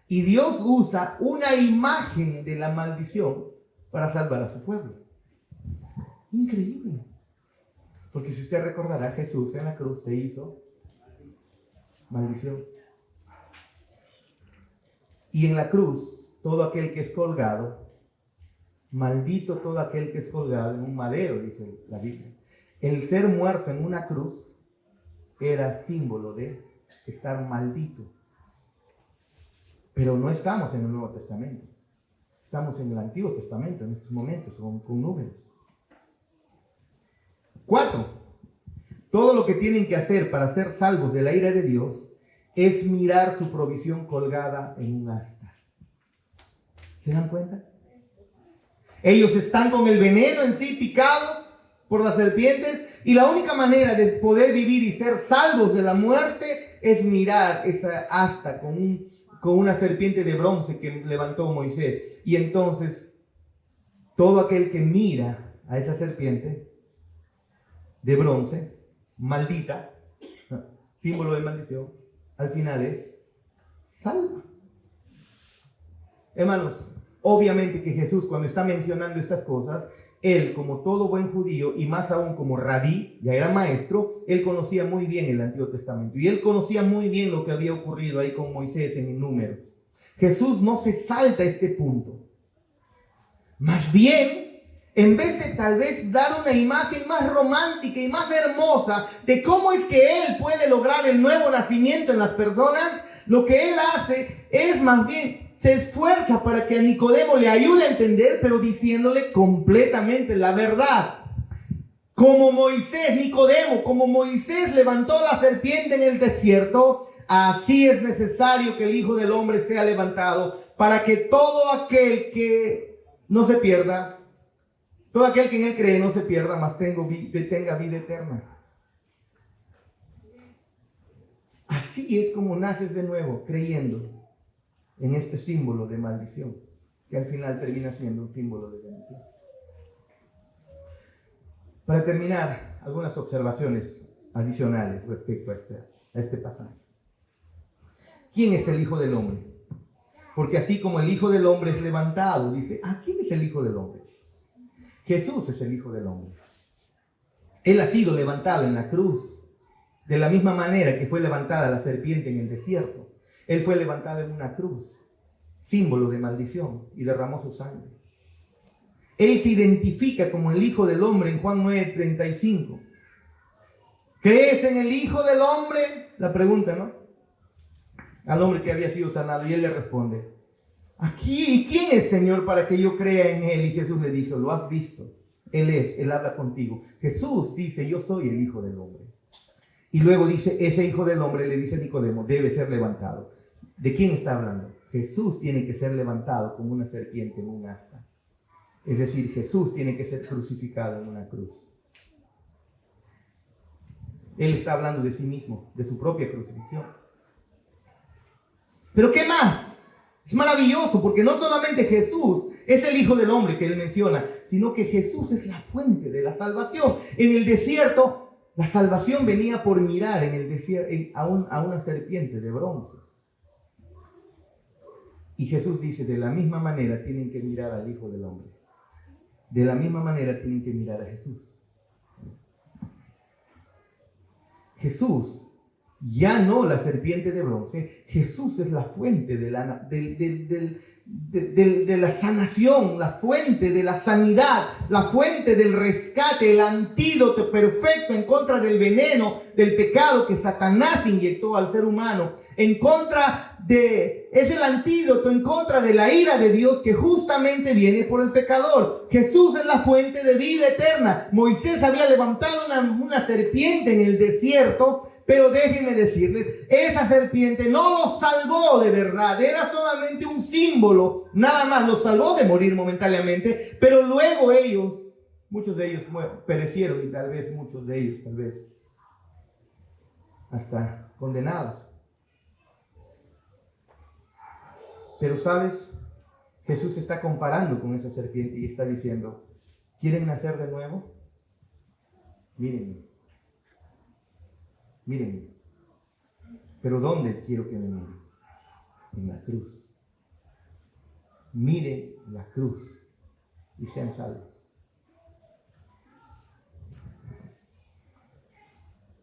y Dios usa una imagen de la maldición para salvar a su pueblo. Increíble. Porque si usted recordará, Jesús en la cruz se hizo maldición. Y en la cruz, todo aquel que es colgado, maldito todo aquel que es colgado en un madero, dice la Biblia. El ser muerto en una cruz era símbolo de estar maldito. Pero no estamos en el Nuevo Testamento. Estamos en el Antiguo Testamento en estos momentos, con nubes. 4. Todo lo que tienen que hacer para ser salvos de la ira de Dios es mirar su provisión colgada en un asta. ¿Se dan cuenta? Ellos están con el veneno en sí, picados por las serpientes, y la única manera de poder vivir y ser salvos de la muerte es mirar esa asta con una serpiente de bronce que levantó Moisés. Y entonces, todo aquel que mira a esa serpiente de bronce, maldita, símbolo de maldición, al final es salva. Hermanos, obviamente que Jesús, cuando está mencionando estas cosas, él, como todo buen judío, y más aún como rabí, ya era maestro, él conocía muy bien el Antiguo Testamento. Y él conocía muy bien lo que había ocurrido ahí con Moisés en Números. Jesús no se salta este punto. Más bien, en vez de tal vez dar una imagen más romántica y más hermosa de cómo es que él puede lograr el nuevo nacimiento en las personas, lo que él hace es más bien se esfuerza para que a Nicodemo le ayude a entender, pero diciéndole completamente la verdad. Como Moisés, Nicodemo, como Moisés levantó la serpiente en el desierto, así es necesario que el Hijo del Hombre sea levantado para que todo aquel que no se pierda, todo aquel que en él cree no se pierda, mas tenga vida eterna. Así es como naces de nuevo, creyendo en este símbolo de maldición, que al final termina siendo un símbolo de bendición. Para terminar, algunas observaciones adicionales respecto a este pasaje. ¿Quién es el Hijo del Hombre? Porque así como el Hijo del Hombre es levantado, dice, ¿quién es el Hijo del Hombre? Jesús es el Hijo del Hombre. Él ha sido levantado en la cruz, de la misma manera que fue levantada la serpiente en el desierto. Él fue levantado en una cruz, símbolo de maldición, y derramó su sangre. Él se identifica como el Hijo del Hombre en Juan 9:35. ¿Crees en el Hijo del Hombre? La pregunta, ¿no? Al hombre que había sido sanado, y él le responde, ¿y quién es, Señor, para que yo crea en él? Y Jesús le dijo, lo has visto, él habla contigo. Jesús dice, yo soy el Hijo del Hombre. Y luego dice, ese Hijo del Hombre, le dice a Nicodemo, debe ser levantado. ¿De quién está hablando? Jesús tiene que ser levantado como una serpiente en un asta. Es decir, Jesús tiene que ser crucificado en una cruz. Él está hablando de sí mismo, de su propia crucifixión. ¿Pero qué más? Es maravilloso porque no solamente Jesús es el Hijo del Hombre que él menciona, sino que Jesús es la fuente de la salvación. En el desierto, la salvación venía por mirar en el desierto a una serpiente de bronce. Y Jesús dice, de la misma manera tienen que mirar al Hijo del Hombre. De la misma manera tienen que mirar a Jesús. Jesús, ya no la serpiente de bronce, Jesús es la fuente de la sanación, la fuente de la sanidad, la fuente del rescate, el antídoto perfecto en contra del veneno, del pecado que Satanás inyectó al ser humano, es el antídoto en contra de la ira de Dios que justamente viene por el pecador. Jesús es la fuente de vida eterna. Moisés había levantado una serpiente en el desierto, pero déjenme decirles, esa serpiente no los salvó de verdad, era solamente un símbolo, nada más, los salvó de morir momentáneamente, pero luego muchos de ellos perecieron, y tal vez muchos de ellos, tal vez hasta condenados. Pero ¿sabes? Jesús está comparando con esa serpiente y está diciendo, ¿quieren nacer de nuevo? Mírenme. Mírenme. ¿Pero dónde quiero que me miren? En la cruz. Miren la cruz y sean salvos.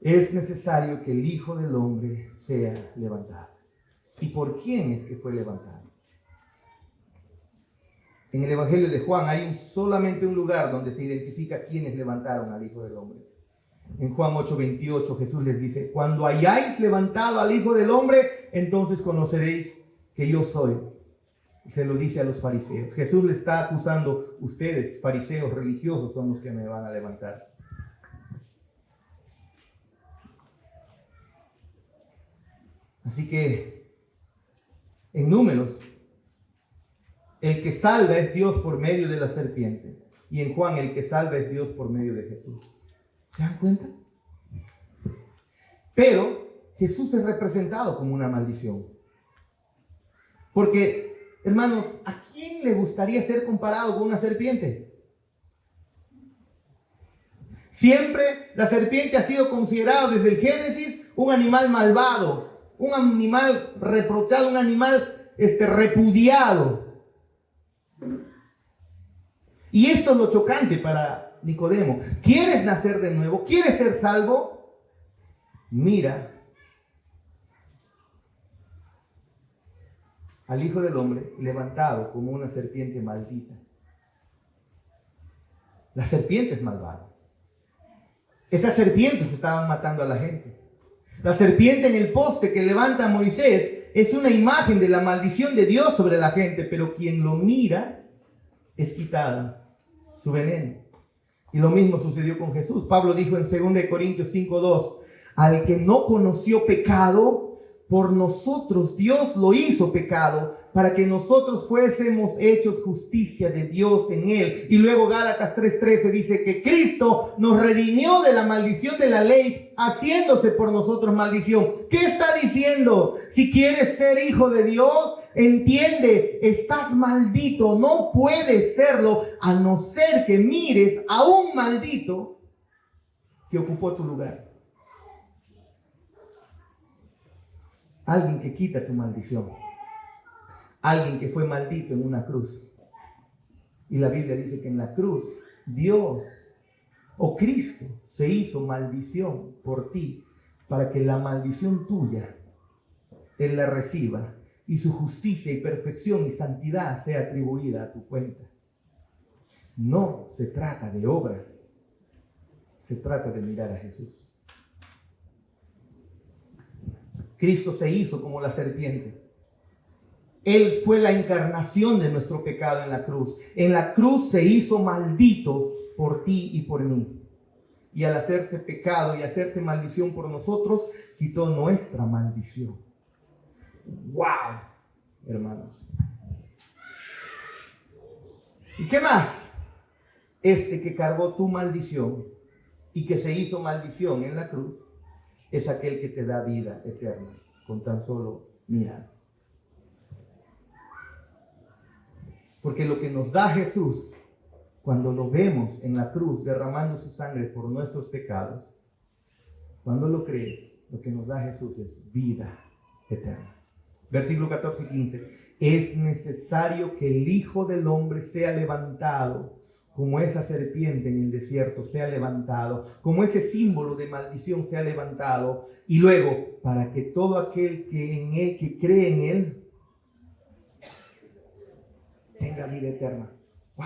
Es necesario que el Hijo del Hombre sea levantado. ¿Y por quién es que fue levantado? En el Evangelio de Juan hay solamente un lugar donde se identifica quiénes levantaron al Hijo del Hombre. En Juan 8:28 Jesús les dice, cuando hayáis levantado al Hijo del Hombre, entonces conoceréis que yo soy. Se lo dice a los fariseos. Jesús le está acusando, ustedes, fariseos religiosos, son los que me van a levantar. Así que, en Números, el que salva es Dios por medio de la serpiente. Y en Juan, el que salva es Dios por medio de Jesús. ¿Se dan cuenta? Pero Jesús es representado como una maldición. Porque, hermanos, ¿a quién le gustaría ser comparado con una serpiente? Siempre la serpiente ha sido considerada desde el Génesis un animal malvado, un animal reprochado, un animal repudiado. Y esto es lo chocante para Nicodemo. ¿Quieres nacer de nuevo? ¿Quieres ser salvo? Mira al Hijo del Hombre levantado como una serpiente maldita. La serpiente es malvada. Estas serpientes estaban matando a la gente. La serpiente en el poste que levanta a Moisés es una imagen de la maldición de Dios sobre la gente, pero quien lo mira es quitada su veneno. Y lo mismo sucedió con Jesús. Pablo dijo en 2 Corintios 5:2, al que no conoció pecado, por nosotros Dios lo hizo pecado, para que nosotros fuésemos hechos justicia de Dios en él. Y luego Gálatas 3:13 dice que Cristo nos redimió de la maldición de la ley, haciéndose por nosotros maldición. ¿Qué está diciendo? Si quieres ser hijo de Dios, entiende, estás maldito, no puedes serlo, a no ser que mires a un maldito que ocupó tu lugar. Alguien que quita tu maldición. Alguien que fue maldito en una cruz. Y la Biblia dice que en la cruz Dios o Cristo se hizo maldición por ti, para que la maldición tuya Él la reciba y su justicia y perfección y santidad sea atribuida a tu cuenta. No se trata de obras, se trata de mirar a Jesús. Cristo se hizo como la serpiente. Él fue la encarnación de nuestro pecado en la cruz. En la cruz se hizo maldito por ti y por mí. Y al hacerse pecado y hacerse maldición por nosotros, quitó nuestra maldición. ¡Wow! Hermanos. ¿Y qué más? Este que cargó tu maldición y que se hizo maldición en la cruz, es aquel que te da vida eterna con tan solo mirar. Porque lo que nos da Jesús, cuando lo vemos en la cruz derramando su sangre por nuestros pecados, cuando lo crees, lo que nos da Jesús es vida eterna. Versículo 14 y 15. Es necesario que el Hijo del Hombre sea levantado, como esa serpiente en el desierto sea levantado, como ese símbolo de maldición sea levantado, y luego para que todo aquel que cree en Él tenga vida eterna. ¡Wow!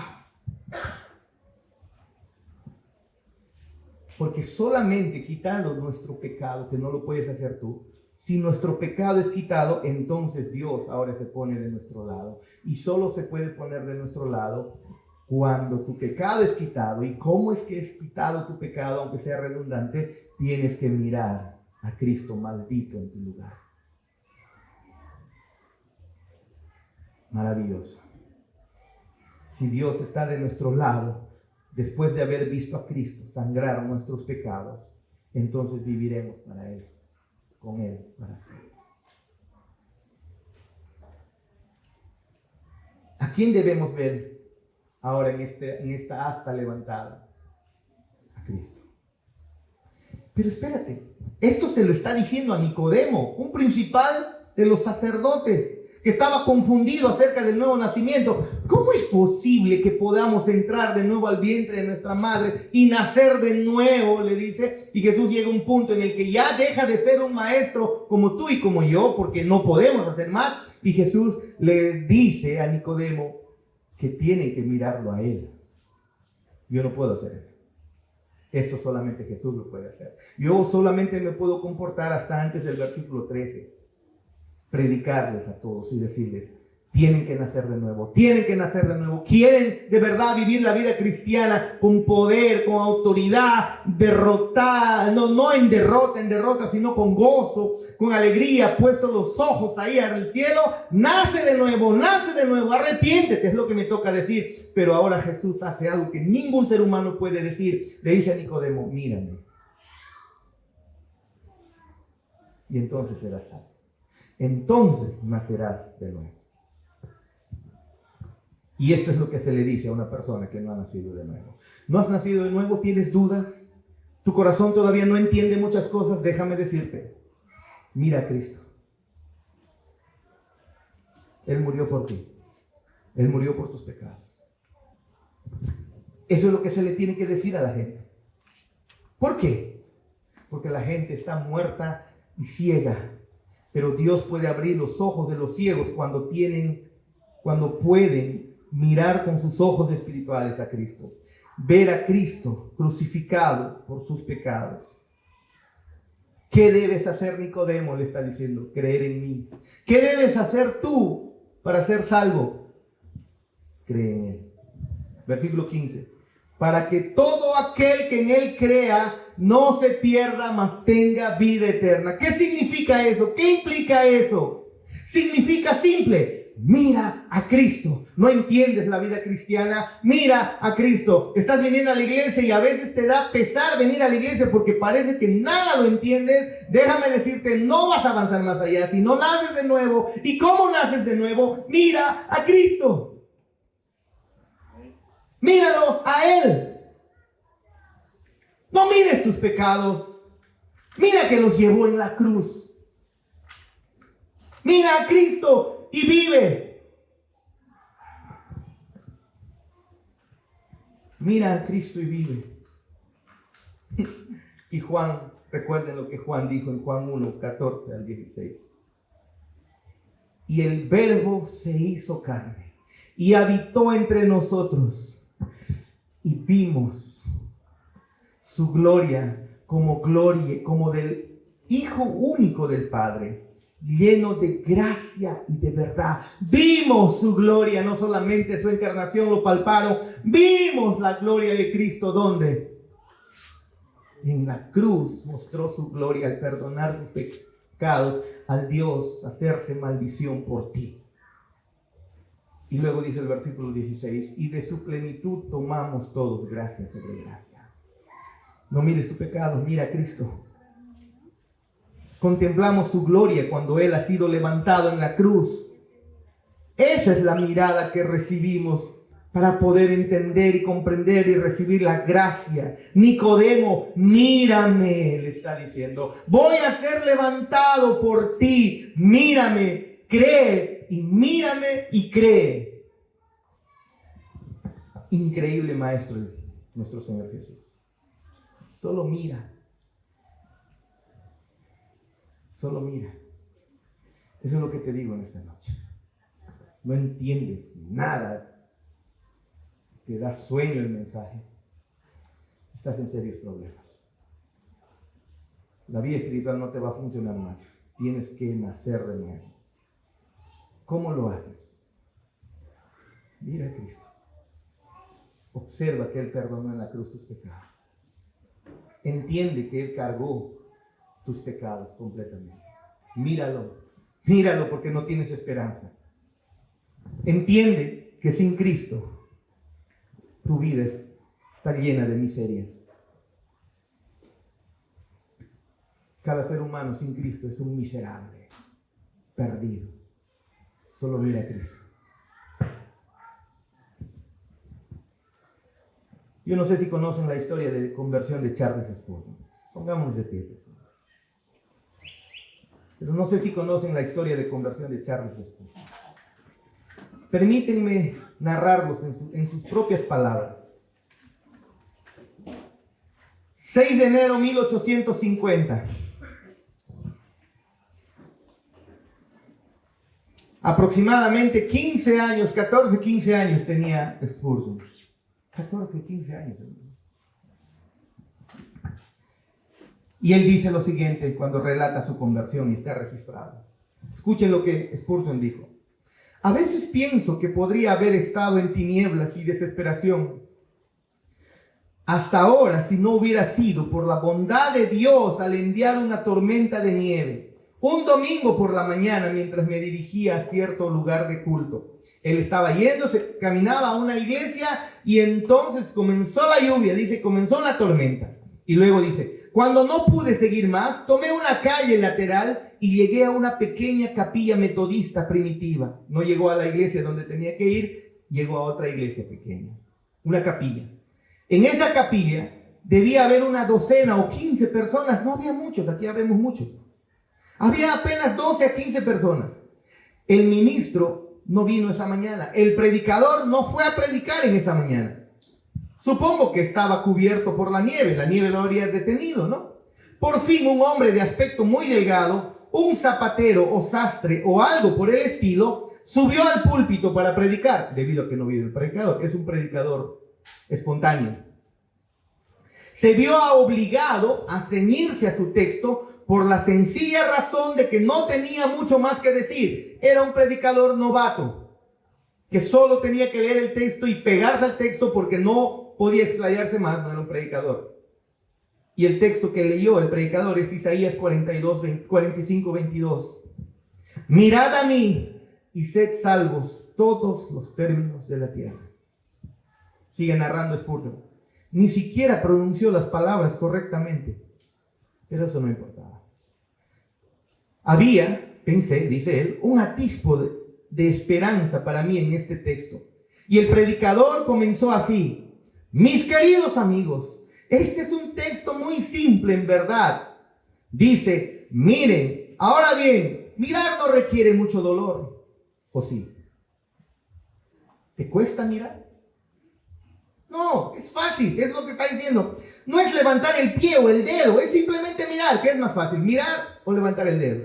Porque solamente quitando nuestro pecado, que no lo puedes hacer tú, si nuestro pecado es quitado, entonces Dios ahora se pone de nuestro lado. Y solo se puede poner de nuestro lado cuando tu pecado es quitado. ¿Y cómo es que es quitado tu pecado, aunque sea redundante? Tienes que mirar a Cristo maldito en tu lugar. Maravilloso. Si Dios está de nuestro lado, después de haber visto a Cristo sangrar nuestros pecados, entonces viviremos para Él, con Él para siempre. ¿A quién debemos ver ahora en esta asta levantada? A Cristo. Pero espérate, esto se lo está diciendo a Nicodemo, un principal de los sacerdotes, que estaba confundido acerca del nuevo nacimiento. ¿Cómo es posible que podamos entrar de nuevo al vientre de nuestra madre y nacer de nuevo? Le dice. Y Jesús llega a un punto en el que ya deja de ser un maestro como tú y como yo, porque no podemos hacer más. Y Jesús le dice a Nicodemo que tiene que mirarlo a Él. Yo no puedo hacer eso. Esto solamente Jesús lo puede hacer. Yo solamente me puedo comportar hasta antes del versículo 13. Predicarles a todos y decirles, tienen que nacer de nuevo, tienen que nacer de nuevo. Quieren de verdad vivir la vida cristiana con poder, con autoridad, derrotada, no en derrota, sino con gozo, con alegría, puestos los ojos ahí al cielo. Nace de nuevo, arrepiéntete, es lo que me toca decir. Pero ahora Jesús hace algo que ningún ser humano puede decir. Le dice a Nicodemo, mírame. y entonces serás salvo. Entonces nacerás de nuevo. Y esto es lo que se le dice a una persona que no ha nacido de nuevo. ¿No has nacido de nuevo? ¿Tienes dudas? ¿Tu corazón todavía no entiende muchas cosas? Déjame decirte, mira a Cristo. Él murió por ti. Él murió por tus pecados. Eso es lo que se le tiene que decir a la gente. ¿Por qué? Porque la gente está muerta y ciega. Pero Dios puede abrir los ojos de los ciegos cuando pueden mirar con sus ojos espirituales a Cristo. Ver a Cristo crucificado por sus pecados. ¿Qué debes hacer, Nicodemo? Le está diciendo, creer en mí. ¿Qué debes hacer tú para ser salvo? Cree en Él. Versículo 15. Para que todo aquel que en Él crea no se pierda, mas tenga vida eterna. ¿Qué significa eso? ¿Qué implica eso? Significa simple: mira a Cristo. No entiendes la vida cristiana, mira a Cristo. Estás viniendo a la iglesia y a veces te da pesar venir a la iglesia porque parece que nada lo entiendes. Déjame decirte, no vas a avanzar más allá si no naces de nuevo. ¿Y cómo naces de nuevo? Mira a Cristo. Míralo a Él. No mires tus pecados. Mira que los llevó en la cruz. Mira a Cristo y vive. Mira a Cristo y vive. Y Juan, recuerden lo que Juan dijo en Juan 1, 14 al 16. Y el Verbo se hizo carne y habitó entre nosotros. Y vimos su gloria como del Hijo único del Padre, lleno de gracia y de verdad. Vimos su gloria, no solamente su encarnación lo palparon, vimos la gloria de Cristo. ¿Dónde? En la cruz mostró su gloria al perdonar tus pecados, al Dios hacerse maldición por ti. Y luego dice el versículo 16, y de su plenitud tomamos todos gracia sobre gracia. No mires tu pecado, mira a Cristo. Contemplamos su gloria cuando Él ha sido levantado en la cruz. Esa es la mirada que recibimos para poder entender y comprender y recibir la gracia. Nicodemo, mírame, le está diciendo. Voy a ser levantado por ti. Mírame, cree. Y mírame y cree. Increíble maestro nuestro Señor Jesús. Solo mira. Solo mira. Eso es lo que te digo en esta noche. No entiendes nada. Te da sueño el mensaje. Estás en serios problemas. La vida espiritual no te va a funcionar más. Tienes que nacer de nuevo. ¿Cómo lo haces? Mira a Cristo. Observa que Él perdonó en la cruz tus pecados. Entiende que Él cargó tus pecados completamente. Míralo. Míralo porque no tienes esperanza. Entiende que sin Cristo tu vida está llena de miserias. Cada ser humano sin Cristo es un miserable, perdido. Solo mira a Cristo. Yo no sé si conocen la historia de conversión de Charles Spurgeon. Pongámonos de pie, por favor. Pero no sé si conocen la historia de conversión de Charles Spurgeon. Permítanme narrarlos en sus propias palabras. 6 de enero de 1850. Aproximadamente 15 años, 14, 15 años tenía Spurgeon. 14, 15 años. Y él dice lo siguiente cuando relata su conversión y está registrado. Escuchen lo que Spurgeon dijo. A veces pienso que podría haber estado en tinieblas y desesperación hasta ahora si no hubiera sido por la bondad de Dios al enviar una tormenta de nieve. Un domingo por la mañana, mientras me dirigía a cierto lugar de culto, él estaba yendo, caminaba a una iglesia y entonces comenzó la lluvia, comenzó la tormenta. Y luego dice, cuando no pude seguir más, tomé una calle lateral y llegué a una pequeña capilla metodista primitiva. No llegó a la iglesia donde tenía que ir, llegó a otra iglesia pequeña, una capilla. En esa capilla debía haber una docena o 15 personas, no había muchos, aquí habemos muchos. Había apenas 12 a 15 personas. El ministro no vino esa mañana, el predicador no fue a predicar en esa mañana. Supongo que estaba cubierto por la nieve lo habría detenido, ¿no? Por fin un hombre de aspecto muy delgado, un zapatero o sastre o algo por el estilo, subió al púlpito para predicar, debido a que no vino el predicador, es un predicador espontáneo. Se vio obligado a ceñirse a su texto por la sencilla razón de que no tenía mucho más que decir. Era un predicador novato, que solo tenía que leer el texto y pegarse al texto porque no podía explayarse más, no era un predicador. Y el texto que leyó el predicador es Isaías 45, 22. Mirad a mí y sed salvos todos los términos de la tierra. Sigue narrando Spurgeon. Ni siquiera pronunció las palabras correctamente, pero eso no importaba. Había, pensé, dice él, un atisbo de esperanza para mí en este texto. Y el predicador comenzó así: mis queridos amigos, este es un texto muy simple en verdad. Dice, miren, ahora bien, mirar no requiere mucho dolor. ¿O sí? ¿Te cuesta mirar? No, es fácil, es lo que está diciendo. No es levantar el pie o el dedo, es simplemente mirar. ¿Qué es más fácil, mirar o levantar el dedo?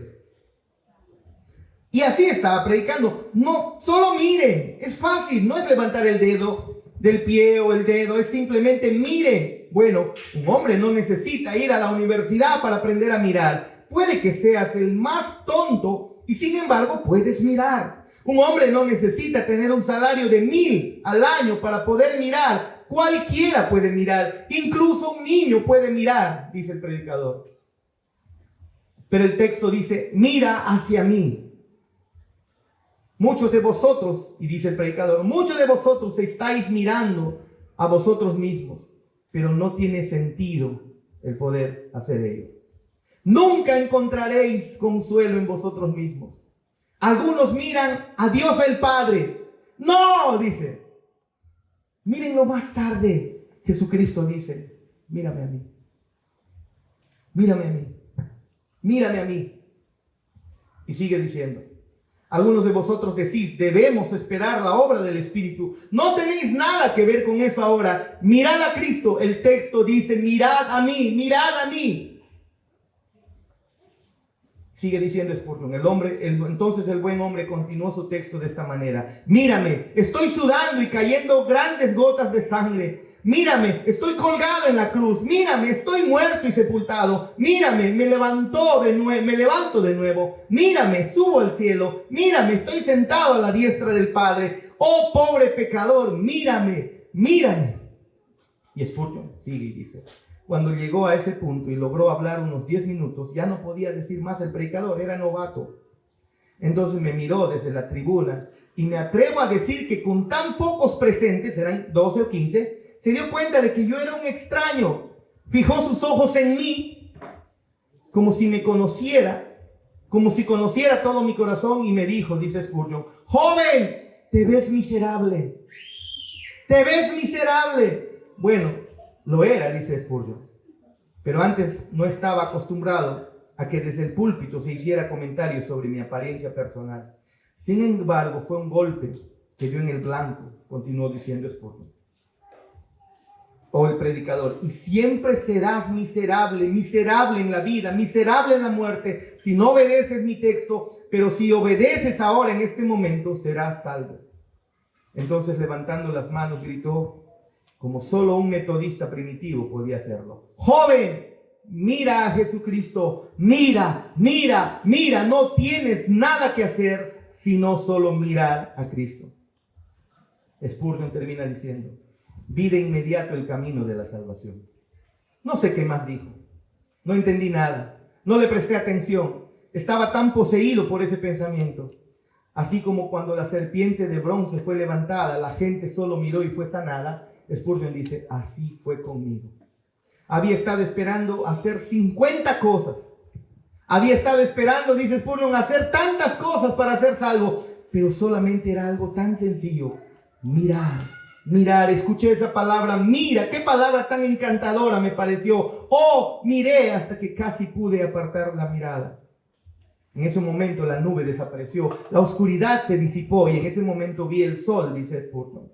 Y así estaba predicando. No, solo miren, es fácil, no es levantar el dedo del pie o el dedo, es simplemente miren. Bueno, un hombre no necesita ir a la universidad para aprender a mirar. Puede que seas el más tonto y sin embargo puedes mirar. Un hombre no necesita tener un salario de 1,000 al año para poder mirar. Cualquiera puede mirar, incluso un niño puede mirar, dice el predicador. Pero el texto dice, mira hacia mí. Muchos de vosotros, y dice el predicador, muchos de vosotros estáis mirando a vosotros mismos, pero no tiene sentido el poder hacer ello. Nunca encontraréis consuelo en vosotros mismos. Algunos miran a Dios el Padre. No, dice. Mírenlo más tarde. Jesucristo dice, mírame a mí. Mírame a mí. Mírame a mí. Y sigue diciendo, algunos de vosotros decís, debemos esperar la obra del Espíritu. No tenéis nada que ver con eso ahora. Mirad a Cristo. El texto dice, mirad a mí, mirad a mí. Sigue diciendo Spurgeon, entonces el buen hombre continuó su texto de esta manera. Mírame, estoy sudando y cayendo grandes gotas de sangre. Mírame, estoy colgado en la cruz. Mírame, estoy muerto y sepultado. Mírame, me levanto de nuevo. Mírame, subo al cielo. Mírame, estoy sentado a la diestra del Padre. Oh, pobre pecador, mírame, mírame. Y Spurgeon sigue y dice, cuando llegó a ese punto y logró hablar unos 10 minutos, ya no podía decir más el predicador, era novato. Entonces me miró desde la tribuna y me atrevo a decir que con tan pocos presentes, eran 12 o 15, se dio cuenta de que yo era un extraño. Fijó sus ojos en mí, como si me conociera, como si conociera todo mi corazón y me dijo, dice Spurgeon, joven, te ves miserable. Te ves miserable. Bueno, lo era, dice Spurgeon, pero antes no estaba acostumbrado a que desde el púlpito se hiciera comentarios sobre mi apariencia personal. Sin embargo, fue un golpe que dio en el blanco, continuó diciendo Spurgeon. O el predicador, y siempre serás miserable, miserable en la vida, miserable en la muerte, si no obedeces mi texto, pero si obedeces ahora en este momento, serás salvo. Entonces, levantando las manos, gritó, como solo un metodista primitivo podía hacerlo. Joven, mira a Jesucristo, mira, mira, mira, no tienes nada que hacer sino solo mirar a Cristo. Spurgeon termina diciendo, vi de inmediato el camino de la salvación. No sé qué más dijo, no entendí nada, no le presté atención, estaba tan poseído por ese pensamiento. Así como cuando la serpiente de bronce fue levantada, la gente solo miró y fue sanada. Spurgeon dice, así fue conmigo. había estado esperando hacer 50 cosas. Había estado esperando, dice Spurgeon, hacer tantas cosas para ser salvo, pero solamente era algo tan sencillo: mirar, mirar. Escuché esa palabra, mira, qué palabra tan encantadora me pareció. Oh, miré hasta que casi pude apartar la mirada. En ese momento la nube desapareció, la oscuridad se disipó y en ese momento vi el sol, dice Spurgeon.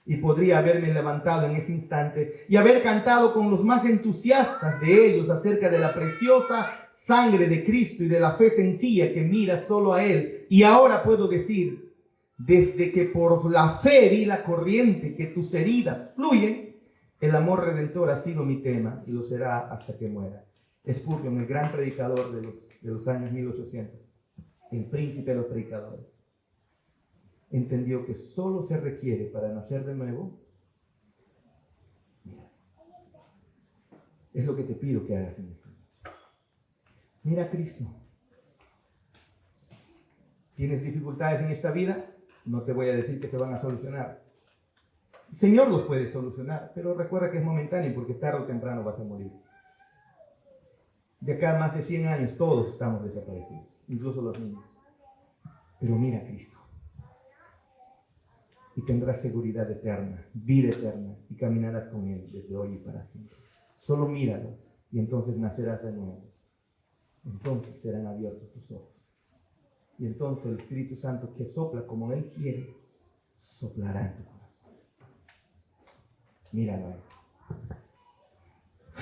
Y podría haberme levantado en ese instante y haber cantado con los más entusiastas de ellos acerca de la preciosa sangre de Cristo y de la fe sencilla que mira solo a Él. Y ahora puedo decir: desde que por la fe vi la corriente que tus heridas fluyen, el amor redentor ha sido mi tema y lo será hasta que muera. Spurgeon, el gran predicador de los años 1800, el príncipe de los predicadores, entendió que solo se requiere para nacer de nuevo. Mira, es lo que te pido que hagas en esta noche. Mira a Cristo. ¿Tienes dificultades en esta vida? No te voy a decir que se van a solucionar. El Señor los puede solucionar, pero recuerda que es momentáneo, porque tarde o temprano vas a morir. De acá a más de 100 años todos estamos desaparecidos, incluso los niños. Pero mira a Cristo y tendrás seguridad eterna, vida eterna, y caminarás con Él desde hoy y para siempre. Solo míralo y entonces nacerás de nuevo. Entonces serán abiertos tus ojos. Y entonces el Espíritu Santo, que sopla como Él quiere, soplará en tu corazón. Míralo a Él.